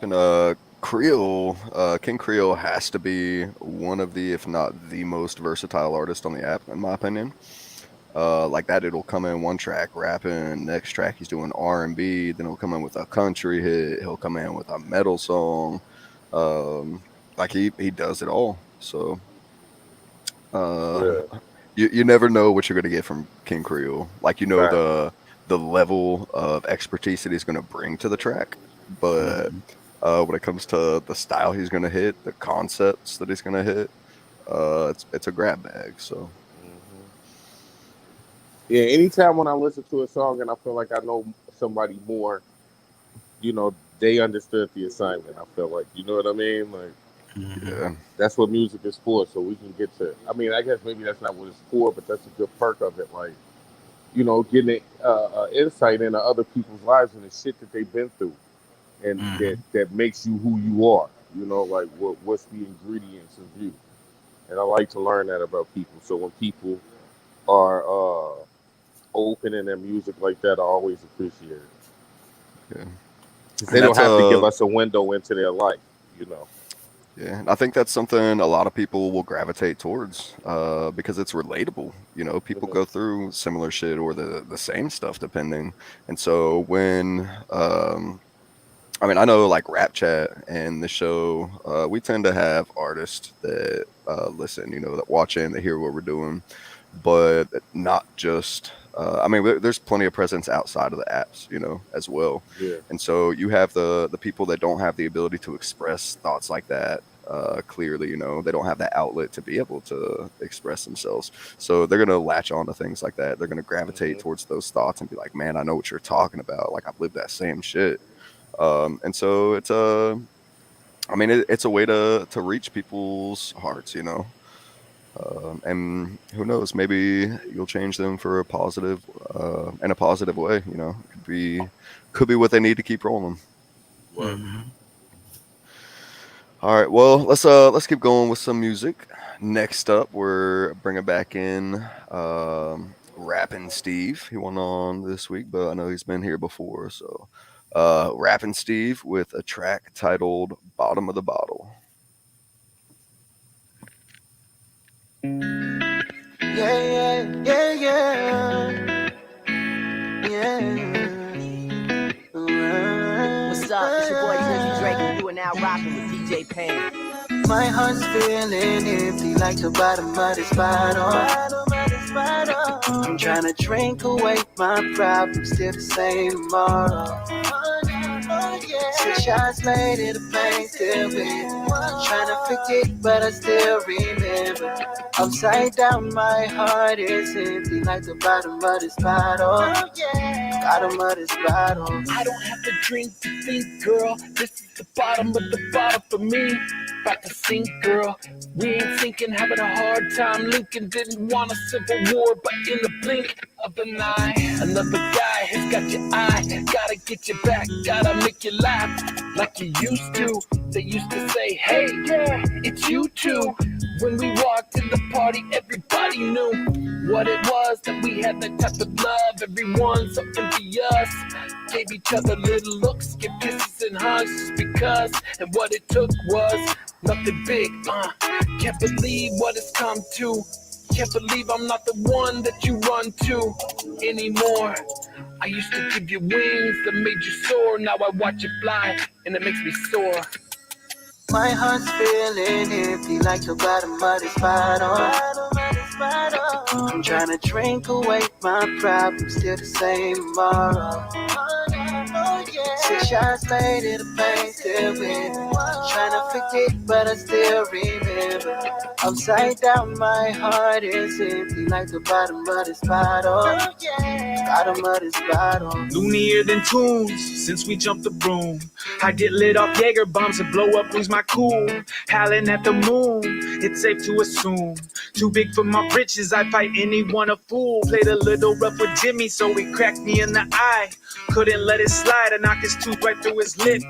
And Creole, King Creole has to be one of the, if not the most versatile artist on the app, in my opinion. Like that, it'll come in one track rapping, next track he's doing R&B, then he'll come in with a country hit, he'll come in with a metal song. Like he does it all. So you never know what you're gonna get from King Creole. Like, you know, the level of expertise that he's gonna bring to the track, but when it comes to the style he's gonna hit, the concepts that he's gonna hit, it's a grab bag. So. Yeah, anytime when I listen to a song and I feel like I know somebody more, you know, they understood the assignment. I feel like, you know what I mean? Like, that's what music is for. So we can get to, I mean, I guess maybe that's not what it's for, but that's a good perk of it. Like, you know, getting insight into other people's lives and the shit that they've been through, and that makes you who you are. You know, like what's the ingredients of you? And I like to learn that about people. So when people are open in their music like that, I always appreciate it. Yeah. They don't have to give us a window into their life, you know. Yeah, and I think that's something a lot of people will gravitate towards because it's relatable. You know, people go through similar shit or the same stuff depending. And so when, I mean, I know like Rap Chat and the show, we tend to have artists that listen, you know, that watch in, they hear what we're doing, but not just, I mean, there's plenty of presence outside of the apps, you know, as well. Yeah. And so you have the people that don't have the ability to express thoughts like that clearly, you know, they don't have that outlet to be able to express themselves. So they're going to latch on to things like that. They're going to gravitate towards those thoughts and be like, man, I know what you're talking about. Like, I've lived that same shit. And so it's I mean, it's a way to reach people's hearts, you know. And who knows, maybe you'll change them for a positive in a positive way, you know. Could be what they need to keep rolling. All right, well, let's keep going with some music. Next up, we're bringing back in Rappin' Steve. He went on this week, but I know he's been here before. So Rappin' Steve with a track titled Bottom of the Bottle. What's up? It's your boy Drizzy Drake, and you are now rocking with DJ Pain. My heart's feeling empty like the bottom of this bottle. I'm trying to drink away my problems, still the same tomorrow. 6 shots later, the pain still with. Trying to forget, but I still remember. Upside down, my heart is empty like the bottom of this bottle. Bottom of this bottle. I don't have to drink to think, girl. This is the bottom of the bottle for me. About to sink, girl. We ain't sinking, having a hard time. Lincoln didn't want a civil war, but in the blink of an eye, another guy has got your eye. Gotta get you back, gotta make you laugh like you used to. They used to say, hey, yeah, it's you two. When we walked in the party, everybody knew what it was, that we had that type of love. Everyone so envious, gave each other little looks, give kisses and hugs just because. And what it took was nothing big. Can't believe what it's come to. Can't believe I'm not the one that you run to anymore. I used to give you wings that made you soar. Now I watch you fly and it makes me sore. My heart's feeling empty like the bottom of this bottle. I'm trying to drink away my problems, still the same tomorrow. 6 shots later, the pain still with. Trying to forget, but I still remember. Upside down, my heart is empty like the bottom of this bottle. Bottom of this bottle. Loonier than tunes since we jumped the broom. I get lit off Jaeger bombs and blow up, lose my cool. Howling at the moon, it's safe to assume. Too big for my britches, I fight anyone a fool. Played a little rough with Jimmy, so he cracked me in the eye. Couldn't let it slide, I knocked his tooth right through his lip.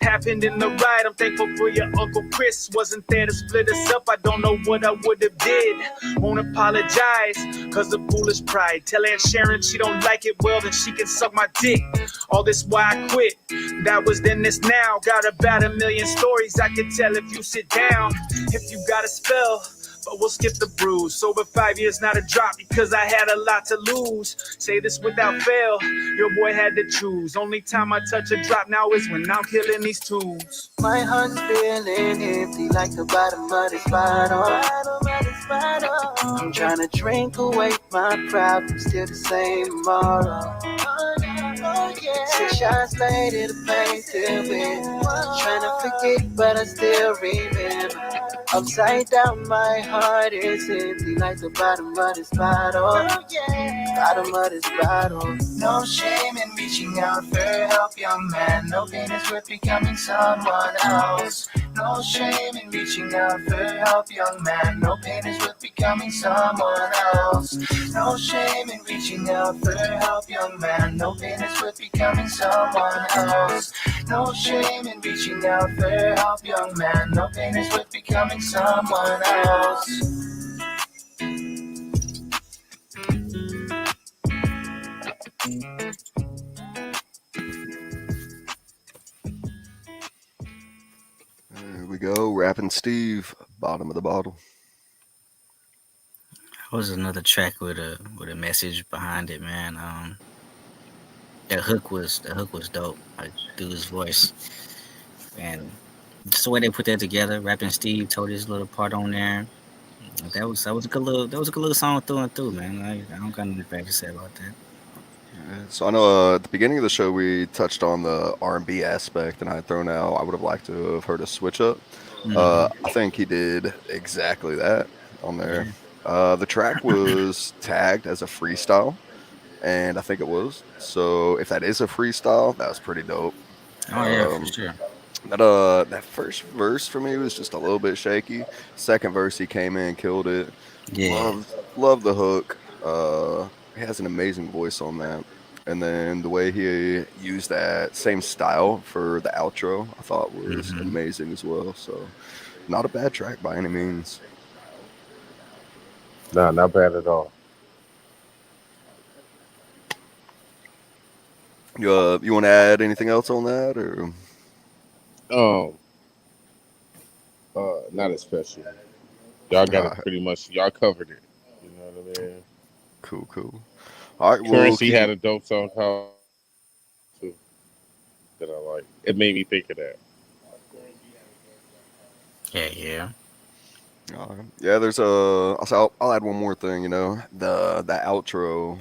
Happened in the ride, I'm thankful for your Uncle Chris. Wasn't there to split us up, I don't know what I would have did. Won't apologize, cause of foolish pride. Tell Aunt Sharon she don't like it, well then she can suck my dick. All this why I quit, that was then, this now. Got about 1 million stories I could tell if you sit down. If you got a spell, but we'll skip the bruise. Sober 5 years, not a drop, because I had a lot to lose. Say this without fail, your boy had to choose. Only time I touch a drop now is when I'm killing these tunes. My heart's feeling empty like the bottom of this bottle. I'm trying to drink away my problems, still the same tomorrow. 6 shots later, the pain still with. Trying to forget, but I still remember. Upside down, my heart is empty like the bottom of this bottle. Bottom of this bottle. No shame in reaching out for help, young man. No pain is worth becoming someone else. No shame in reaching out for help, young man. No pain is worth becoming someone else. No shame in reaching out for help, young man. No pain is worth becoming someone else. No shame in reaching out for help, young man. No pain is worth becoming someone else. Rapping Steve, Bottom of the Bottle. That was another track with a message behind it, man. That hook was dope. Like dude's voice, and just the way they put that together. Rapping Steve told his little part on there. That was a good little song through and through, man. I don't got nothing bad to say about that. So I know at the beginning of the show we touched on the R&B aspect, and I had thrown out I would have liked to have heard a switch up. I think he did exactly that on there. The track was tagged as a freestyle, and I think it was. So if that is a freestyle, that was pretty dope. Oh yeah, for sure. That first verse for me was just a little bit shaky. Second verse, he came in, killed it. Yeah. Love the hook. He has an amazing voice on that. And then the way he used that same style for the outro, I thought was amazing as well. So not a bad track by any means. No, not bad at all. You want to add anything else on that, or? Not especially. Y'all got it pretty much. Y'all covered it. You know what I mean? Cool. All right. Currency had a dope song called too that I like. It made me think of that. Yeah. Yeah, there's I'll add one more thing. You know, the outro.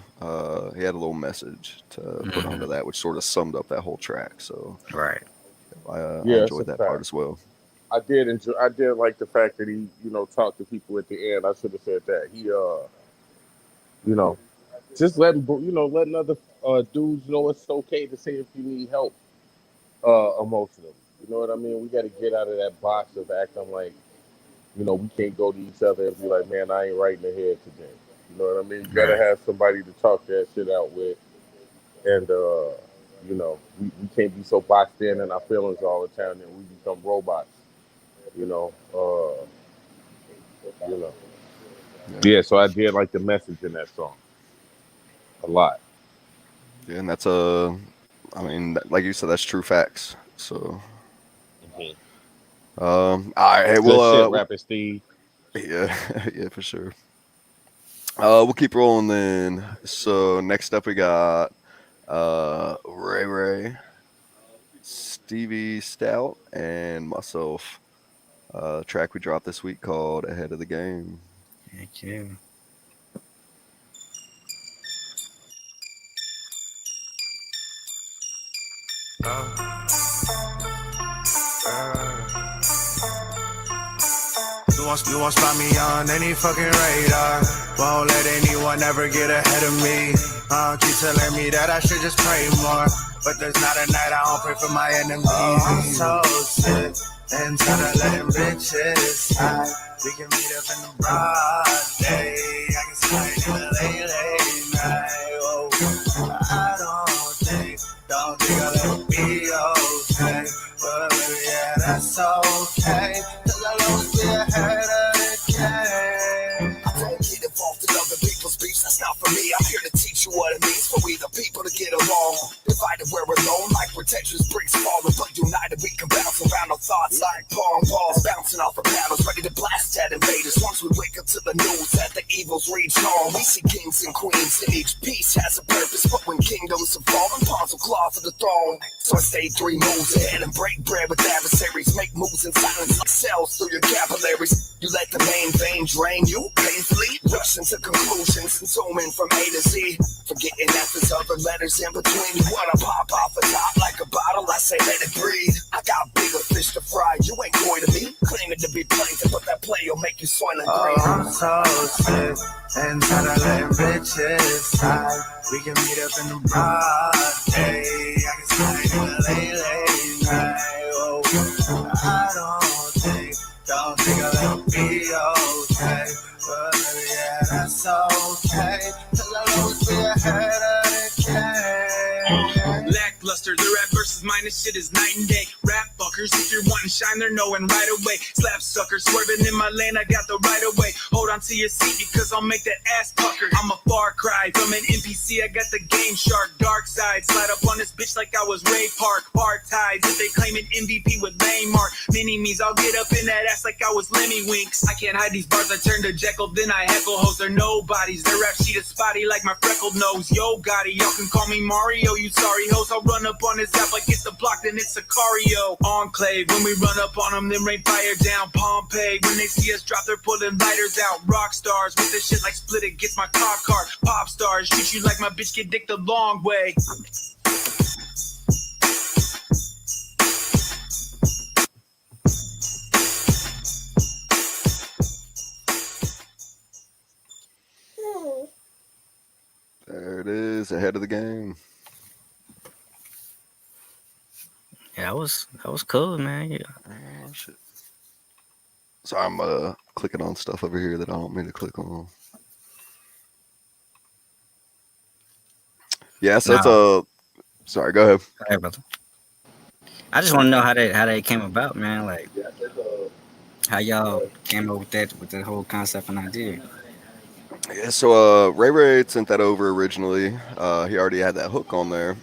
He had a little message to put onto that, which sort of summed up that whole track. So right. I Yeah, enjoyed that part as well. I did like the fact that he, talked to people at the end. I should have said that. He, just letting other dudes know it's okay to say if you need help, emotionally. You know what I mean? We got to get out of that box of acting like, we can't go to each other and be like, man, I ain't right in the head today. You know what I mean? You got to have somebody to talk that shit out with. And, we can't be so boxed in our feelings all the time that we become robots. Yeah, so I did like the message in that song a lot. Yeah, and that's like you said, that's true facts. So, all right, hey, we'll Rapping Steve. Yeah, for sure. We'll keep rolling then. So next up we got Ray Ray, Stevie Stout, and myself. Track we dropped this week called Ahead of the Game. Thank you. You won't spot me on any fucking radar. Won't let anyone ever get ahead of me. Keep telling me that I should just pray more, but there's not a night I don't pray for my enemies. I'm so sick and tired of letting bitches hide. We can meet up in the broad day. I can slide in the late night. Oh, I don't think I'll ever be okay. But baby, yeah, that's okay. 'Cause I'll always be ahead of the game. I don't get involved in other people's beefs, that's not for me. I'm here to teach you what it means for we the people to get along. Divided we're alone, like we're Tetris bricks falling, but united we can bounce around our thoughts like pong balls, bouncing off our paddles, ready to blast at invaders. Once we wake up to the news that the evils reach home, we see kings and queens, and each piece has a purpose. But when kingdoms have fallen, pawns will claw for the throne. So I stay 3 moves ahead and break bread with adversaries. Make moves in silence like cells through your capillaries. You let the main vein drain you painfully, rushing to conclusions, consuming from A to Z. Forgetting that there's other letters in between. You wanna pop off the top like a bottle, I say let it breathe. I got bigger fish to fry, you ain't going to me. Claiming to be plankton, but that play will make you swine and green. I'm so sick and tired of letting bitches hide. We can meet up in the broad day. I can slide in the late night. Oh, I don't think I'll ever be okay. But baby, yeah, that's okay. 'Cause I'll always be ahead of the game. lackluster. The rap versus mine, this shit is night and day. Rap fuckers, if you're wanting shine, they're knowing right away. Slap suckers, swerving in my lane, I got the right of way. Hold on to your seat because I'll make that ass pucker. I'm a far cry from an NPC, I got the game shark, dark side. Slide up on this bitch like I was Ray Park. Bar ties, if they claim an MVP with lame mark. Mini me's, I'll get up in that ass like I was Lemmy Winks. I can't hide these bars, I turn to Jekyll, then I heckle hoes. They're nobodies, their rap sheet is spotty like my freckled nose. Yo, Gotti, y'all can call me Mario, you sorry hoes. I'll run up on this app like it's the block, then it's Sicario. Enclave, when we run up on them, then rain fire down. Pompeii, when they see us drop, they're pulling lighters out. Rock stars, with this shit like Split It, gets my cop card. Pop stars, treat you like my bitch, get dick the long way. There it is, ahead of the game. Yeah, that was cool, man. Yeah. Oh, shit. So I'm clicking on stuff over here that I don't mean to click on. Yeah, so it's a. Sorry, go ahead. Hey, brother. I just want to know how that came about, man. Like, how y'all came up with that whole concept and idea. Yeah, so Ray sent that over originally. He already had that hook on there.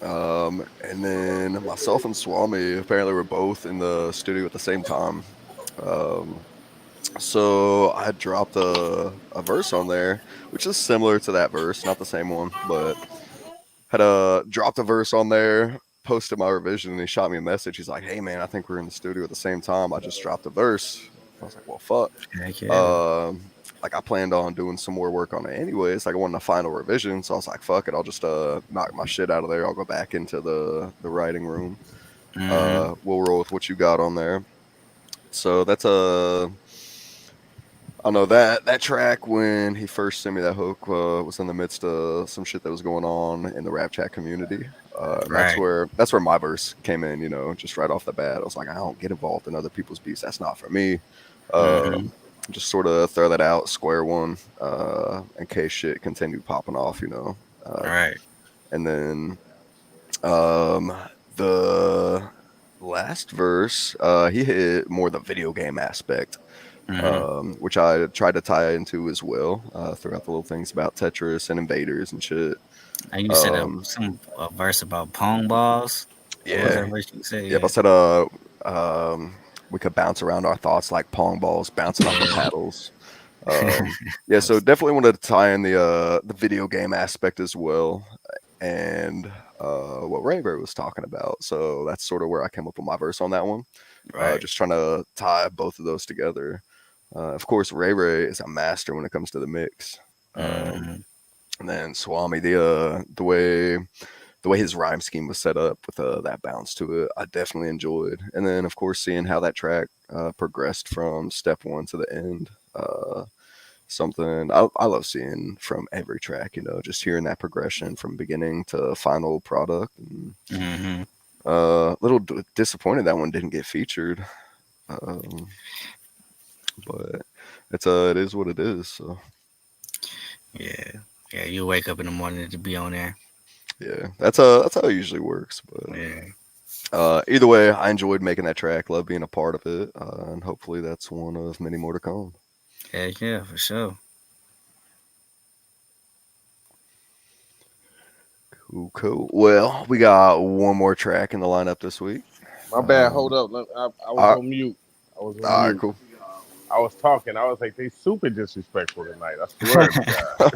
And then myself and Swami apparently were both in the studio at the same time. So I dropped a verse on there, which is similar to that verse, not the same one, but had dropped a verse on there, posted my revision, and he shot me a message. He's like, "Hey man, I think we're in the studio at the same time. I just dropped a verse." I was like, "Well, fuck." Heck yeah. Like I planned on doing some more work on it anyways. Like I wanted a final revision, so I was like, "Fuck it, I'll just knock my shit out of there. I'll go back into the writing room. We'll roll with what you got on there." So that's I know that track when he first sent me that hook was in the midst of some shit that was going on in the rap chat community. That's where my verse came in, you know, just right off the bat. I was like, I don't get involved in other people's beats. That's not for me. Just sort of throw that out, square one, in case shit continued popping off, you know. Right. And then the last verse, he hit more the video game aspect. Which I tried to tie into as well throughout the little things about Tetris and invaders and shit. And you said a verse about pong balls. Yeah, Yeah, I said we could bounce around our thoughts like pong balls bouncing off the paddles. Yeah, so definitely wanted to tie in the video game aspect as well, and what Rainbow was talking about. So that's sort of where I came up with my verse on that one. Right. Just trying to tie both of those together. Of course, Ray is a master when it comes to the mix. And then Swami, the way his rhyme scheme was set up with that bounce to it, I definitely enjoyed. And then, of course, seeing how that track progressed from step one to the end. Something I love seeing from every track, you know, just hearing that progression from beginning to final product. And, little disappointed that one didn't get featured. But it is what it is. So yeah, you wake up in the morning to be on there. Yeah, that's how it usually works. But yeah, either way, I enjoyed making that track, love being a part of it, and hopefully that's one of many more to come. Heck yeah, for sure. Cool. Well, we got one more track in the lineup this week. My bad. Hold up. I was on mute. All right, cool. I was talking. I was like, they super disrespectful tonight. I swear to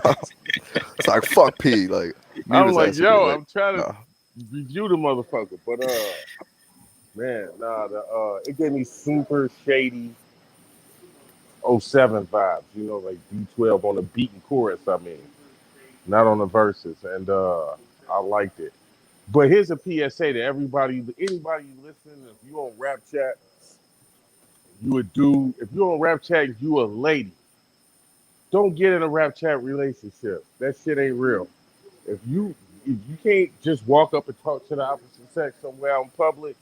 God. It's like, fuck P. Like, I'm like, yo, I'm trying to review the motherfucker. But, man, it gave me super shady 07 vibes. You know, like D12 on the beat and chorus, I mean. Not on the verses. And I liked it. But here's a PSA to anybody listening, if you on Rap Chat, if you're on Rap Chat, you a lady. Don't get in a Rap Chat relationship. That shit ain't real. If you can't just walk up and talk to the opposite sex somewhere out in public,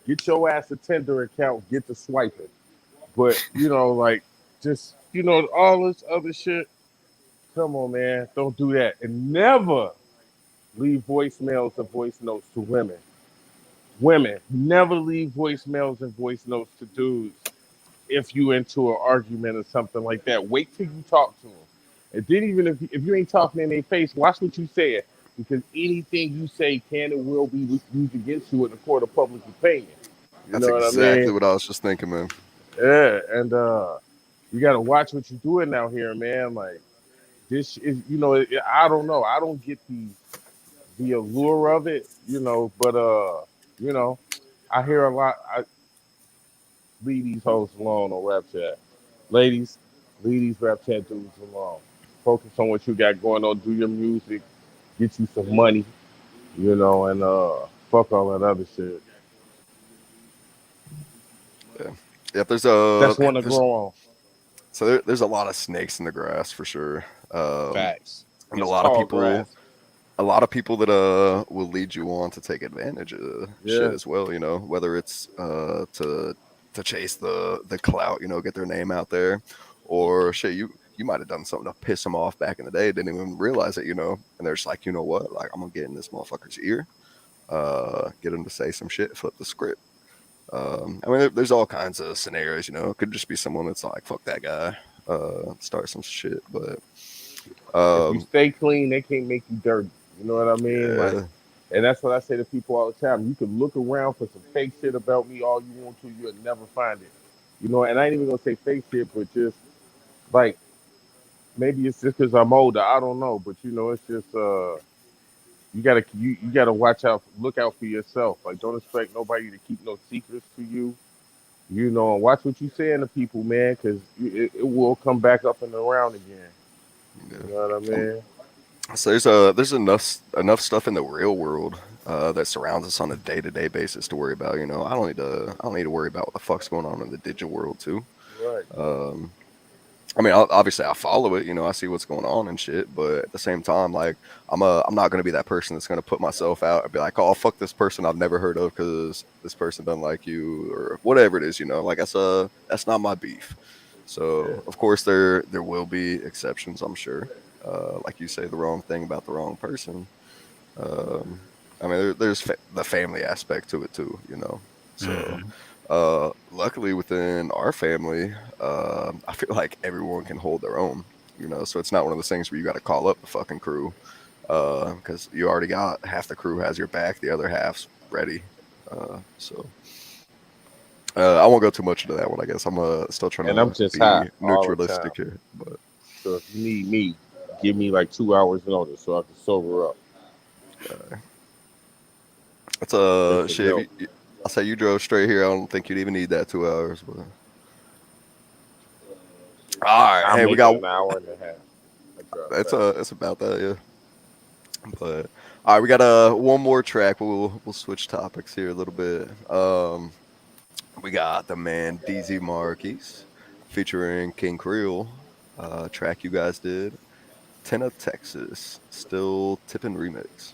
get your ass a Tinder account, get to swiping. But, you know, like, just, you know, all this other shit, come on, man, don't do that. And never, leave voicemails and voice notes to women. Women, never leave voicemails and voice notes to dudes if you into an argument or something like that. Wait till you talk to them. And then even if you ain't talking in their face, watch what you say, because anything you say can and will be used against you in the court of public opinion. You That's know exactly what what I was just thinking, man. I mean? Yeah, and you got to watch what you're doing out here, man. Like, this is, I don't know. I don't get the allure of it, but I hear a lot. I leave these hoes alone on Rap Chat. Ladies, leave these Rap Chat dudes alone. Focus on what you got going on. Do your music. Get you some money, and fuck all that other shit. Yeah, That's one to grow on. So there's a lot of snakes in the grass for sure. Facts. And It's a lot of tall people, grass. that will lead you on to take advantage of shit Yeah. as well. Whether it's to chase the clout, get their name out there, or shit, you might have done something to piss them off back in the day, didn't even realize it, and they're just like, you know what, like, I'm gonna get in this motherfucker's ear, get him to say some shit, flip the script. I mean, there's all kinds of scenarios, it could just be someone that's like, fuck that guy, start some shit, but If you stay clean, they can't make you dirty. You know what I mean? Yeah. Like, and that's what I say to people all the time. You can look around for some fake shit about me all you want to, you'll never find it. And I ain't even gonna say fake shit, but just like, maybe it's just because I'm older. I don't know, but it's just you gotta watch out, look out for yourself. Like, don't expect nobody to keep no secrets for you. And watch what you saying to people, man, because it will come back up and around again. You know what I mean? So there's enough stuff in the real world that surrounds us on a day-to-day basis to worry about. I don't need to worry about what the fuck's going on in the digital world too. Right. I mean, obviously I follow it. I see what's going on and shit. But at the same time, like, I'm not gonna be that person that's gonna put myself out and be like, oh, fuck this person I've never heard of because this person doesn't like you or whatever it is. Like, that's not my beef. So of course there will be exceptions, I'm sure. Like you say, the wrong thing about the wrong person. I mean, there's the family aspect to it too, So, luckily within our family, I feel like everyone can hold their own, So it's not one of those things where you got to call up the fucking crew, because you already got half the crew has your back, the other half's ready. So. I won't go too much into that one. I guess I'm still trying I'm to just be high all the neutralistic time. here, but. So if you need me, give me like 2 hours notice so I can sober up. That's That's a shit. joke. I'll say you drove straight here. I don't think you'd even need that 2 hours. But all right, I'm hey, we making got an hour and a half. that's about that, yeah. But all right, we got one more track. We'll switch topics here a little bit. We got the man DZ Marquis featuring King Creole. Track you guys did, Tenna, Texas, Still Tippin' remix.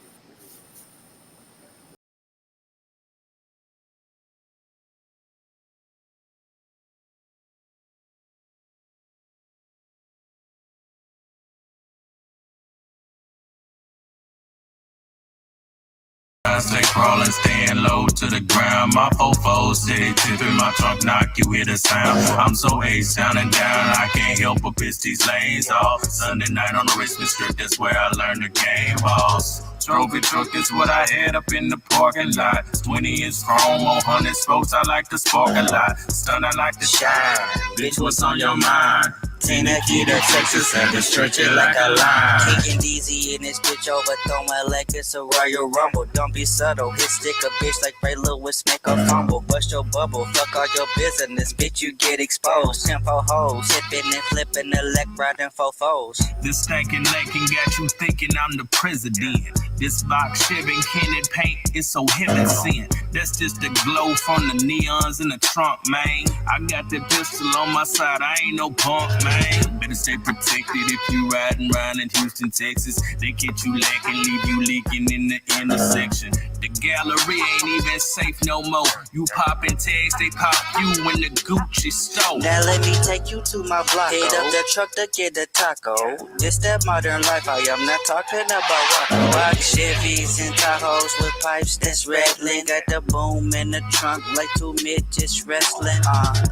I stay crawling, staying low to the ground. My fofos steady tipping, my trunk knock, you hear the sound. I'm so ace down and down, I can't help but piss these lanes off. Sunday night on the Richmond Strip, that's where I learned the game, boss. Trophy truck is what I had up in the parking lot. 20-inch chrome, 100 spokes, I like to spark a lot. Stun, I like to shine. Bitch, what's on your mind? Tenakita, Texas, and just stretch it like a line. Kicking DZ in this bitch, overthrowing like it's a Royal Rumble. Don't be subtle, hit stick a bitch like Ray Lewis, make a fumble. Bust your bubble, fuck all your business, bitch, you get exposed. Tempo hoes, hipping and flipping, elect riding fofos. This stankin' necking got you thinking I'm the president. This box shaving cannon paint is so heaven sent. That's just the glow from the neons in the trunk, man. I got the pistol on my side, I ain't no punk, man. Better stay protected if you riding around in Houston, Texas. They catch you lacking, leave you leaking in the intersection. The gallery ain't even safe no more. You popping tags, they pop you in the Gucci store. Now let me take you to my block. Hit up the truck to get a taco. This that modern life, I am not talking about rock. Chevys and Tahoes with pipes that's rattling. Got the boom in the trunk like two midgets wrestling.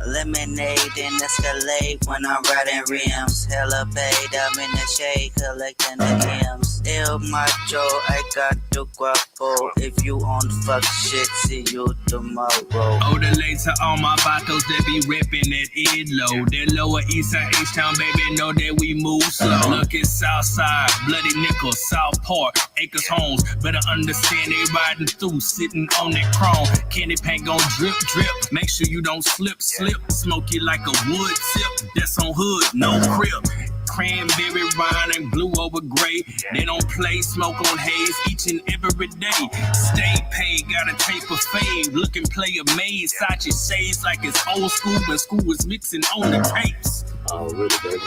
Lemonade and Escalade when I'm riding rims. Hella paid, I'm in the shade collecting the M's. El Macho, I got the guapo. If you on fuck shit, see you tomorrow. Oh, the later all my vatos that be ripping that low. That lower east side H-Town, baby, know that we move slow. Look at Southside, Bloody Nickel, South Park, Acres Homes. Better understand they riding through, sitting on that chrome. Candy paint gon' drip, drip. Make sure you don't slip. Smoke you like a wood tip. That's on hood, no crib. Cranberry wine and blue over gray. They don't play, smoke on haze each and every day. Stay paid, got a tape of fade. Look and play a maze. Sachi shades like it's old school when school was mixing on the tapes. Already, baby.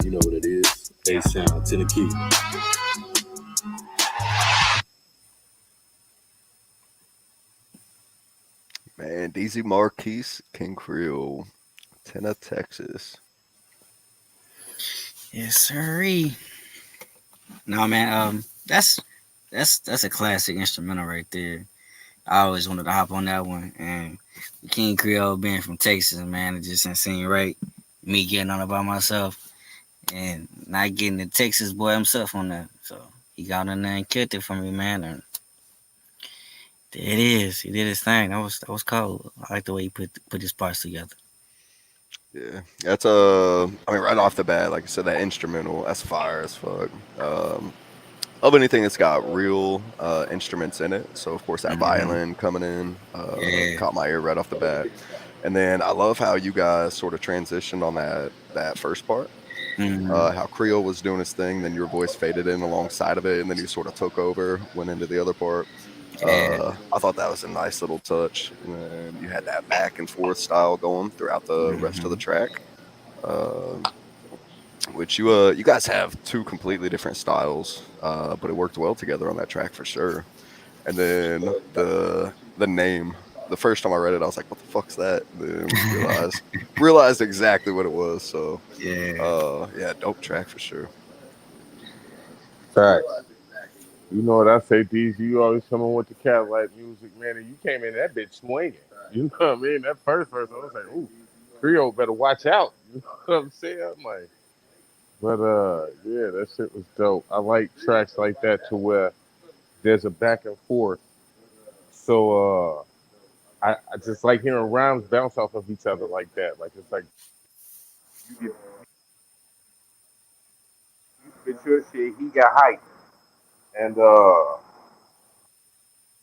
You know what it is. A-Sound to the key. Man, DZ Marquise, King Creole, Tena, Texas. Yes, sirree. No, man, that's a classic instrumental right there. I always wanted to hop on that one, and King Creole being from Texas, man, it just didn't seem right. Me getting on it by myself, and not getting the Texas boy himself on that. So he got in there and killed it for me, man. And there it is. He did his thing. That was cold. I like the way he put his parts together. Yeah, that's I mean, right off the bat, like I said, that instrumental, that's fire as fuck. Of anything that's got real instruments in it. So of course that violin coming in caught my ear right off the bat. And then I love how you guys sort of transitioned on that first part. How Creole was doing his thing, then your voice faded in alongside of it, and then you sort of took over, went into the other part. I thought that was a nice little touch. And you had that back and forth style going throughout the rest of the track. Which you guys have two completely different styles, but it worked well together on that track for sure. And then the name, the first time I read it, I was like, "What the fuck's that?" And then realized exactly what it was. So yeah, dope track for sure. Facts. You know what I say, DZ? You always coming with the Cadillac music, man, and you came in that bitch swinging. You know what I mean? That first verse, I was like, "Ooh, Creole better watch out." You know what I'm saying? I'm like. But yeah, that shit was dope. I like tracks like that to where there's a back and forth. So I just like hearing rhymes bounce off of each other like that. Like it's like you get your shit, he got hyped. And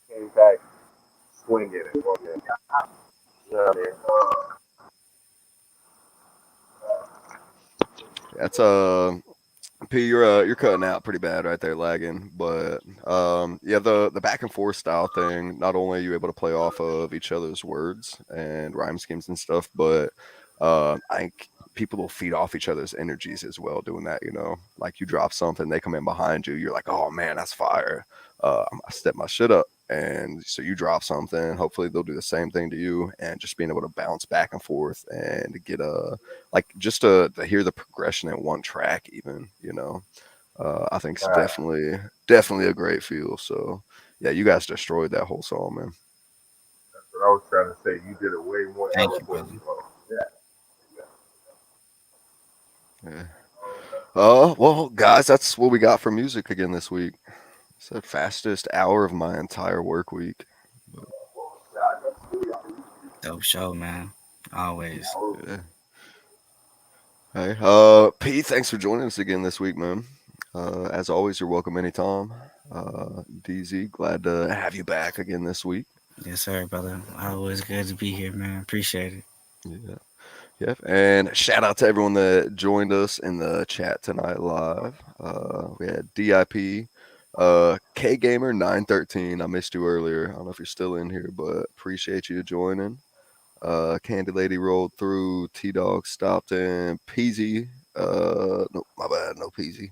came back swinging it. You know what I mean? That's P, you're cutting out pretty bad right there, lagging. But yeah, the back and forth style thing. Not only are you able to play off of each other's words and rhyme schemes and stuff, but I think people will feed off each other's energies as well doing that. You know, like you drop something, they come in behind you, you're like, "Oh man, that's fire." I step my shit up, and so you drop something. Hopefully, they'll do the same thing to you, and just being able to bounce back and forth and to get like just to hear the progression in one track, even, you know, I think it's definitely a great feel. So yeah, you guys destroyed that whole song, man. That's what I was trying to say. You did it way more. Thank you, brother. Yeah. Well, guys, that's what we got for music again this week. It's the fastest hour of my entire work week. Dope show, man. Always. Yeah. Hey, Pete, thanks for joining us again this week, man. As always, you're welcome anytime. DZ, glad to have you back again this week. Yes, sir, brother. Always good to be here, man. Appreciate it. Yeah. Yep. And shout out to everyone that joined us in the chat tonight live. We had DIP, K Gamer 913. I missed you earlier. I don't know if you're still in here, but appreciate you joining. Candy Lady rolled through. T Dog stopped in. Peasy No, my bad. No Peasy.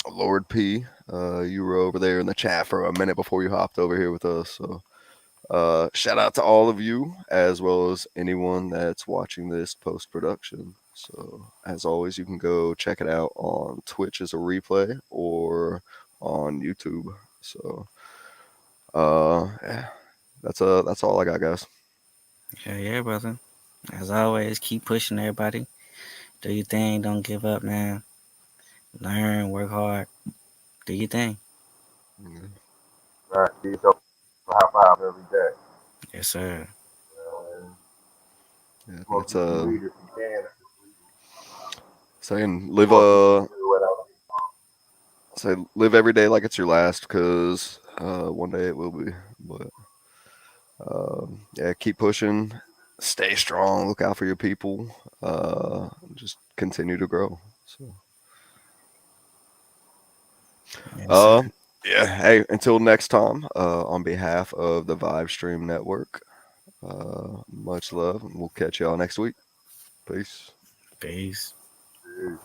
Lord P, you were over there in the chat for a minute before you hopped over here with us. So shout out to all of you, as well as anyone that's watching this post-production. So as always, you can go check it out on Twitch as a replay or on YouTube. So yeah, that's all I got, guys. Yeah, brother. As always, keep pushing everybody. Do your thing. Don't give up, man. Learn, work hard. Do your thing. Right, give yourself a high five every day. Yes, sir. Yeah, Smoke it's some weed if you can. saying live live every day like it's your last, because one day it will be. But yeah, keep pushing, stay strong, look out for your people, just continue to grow. So yeah, hey, until next time, on behalf of the Vibe Stream Network, much love, and we'll catch y'all next week. Peace. Peace. Peace.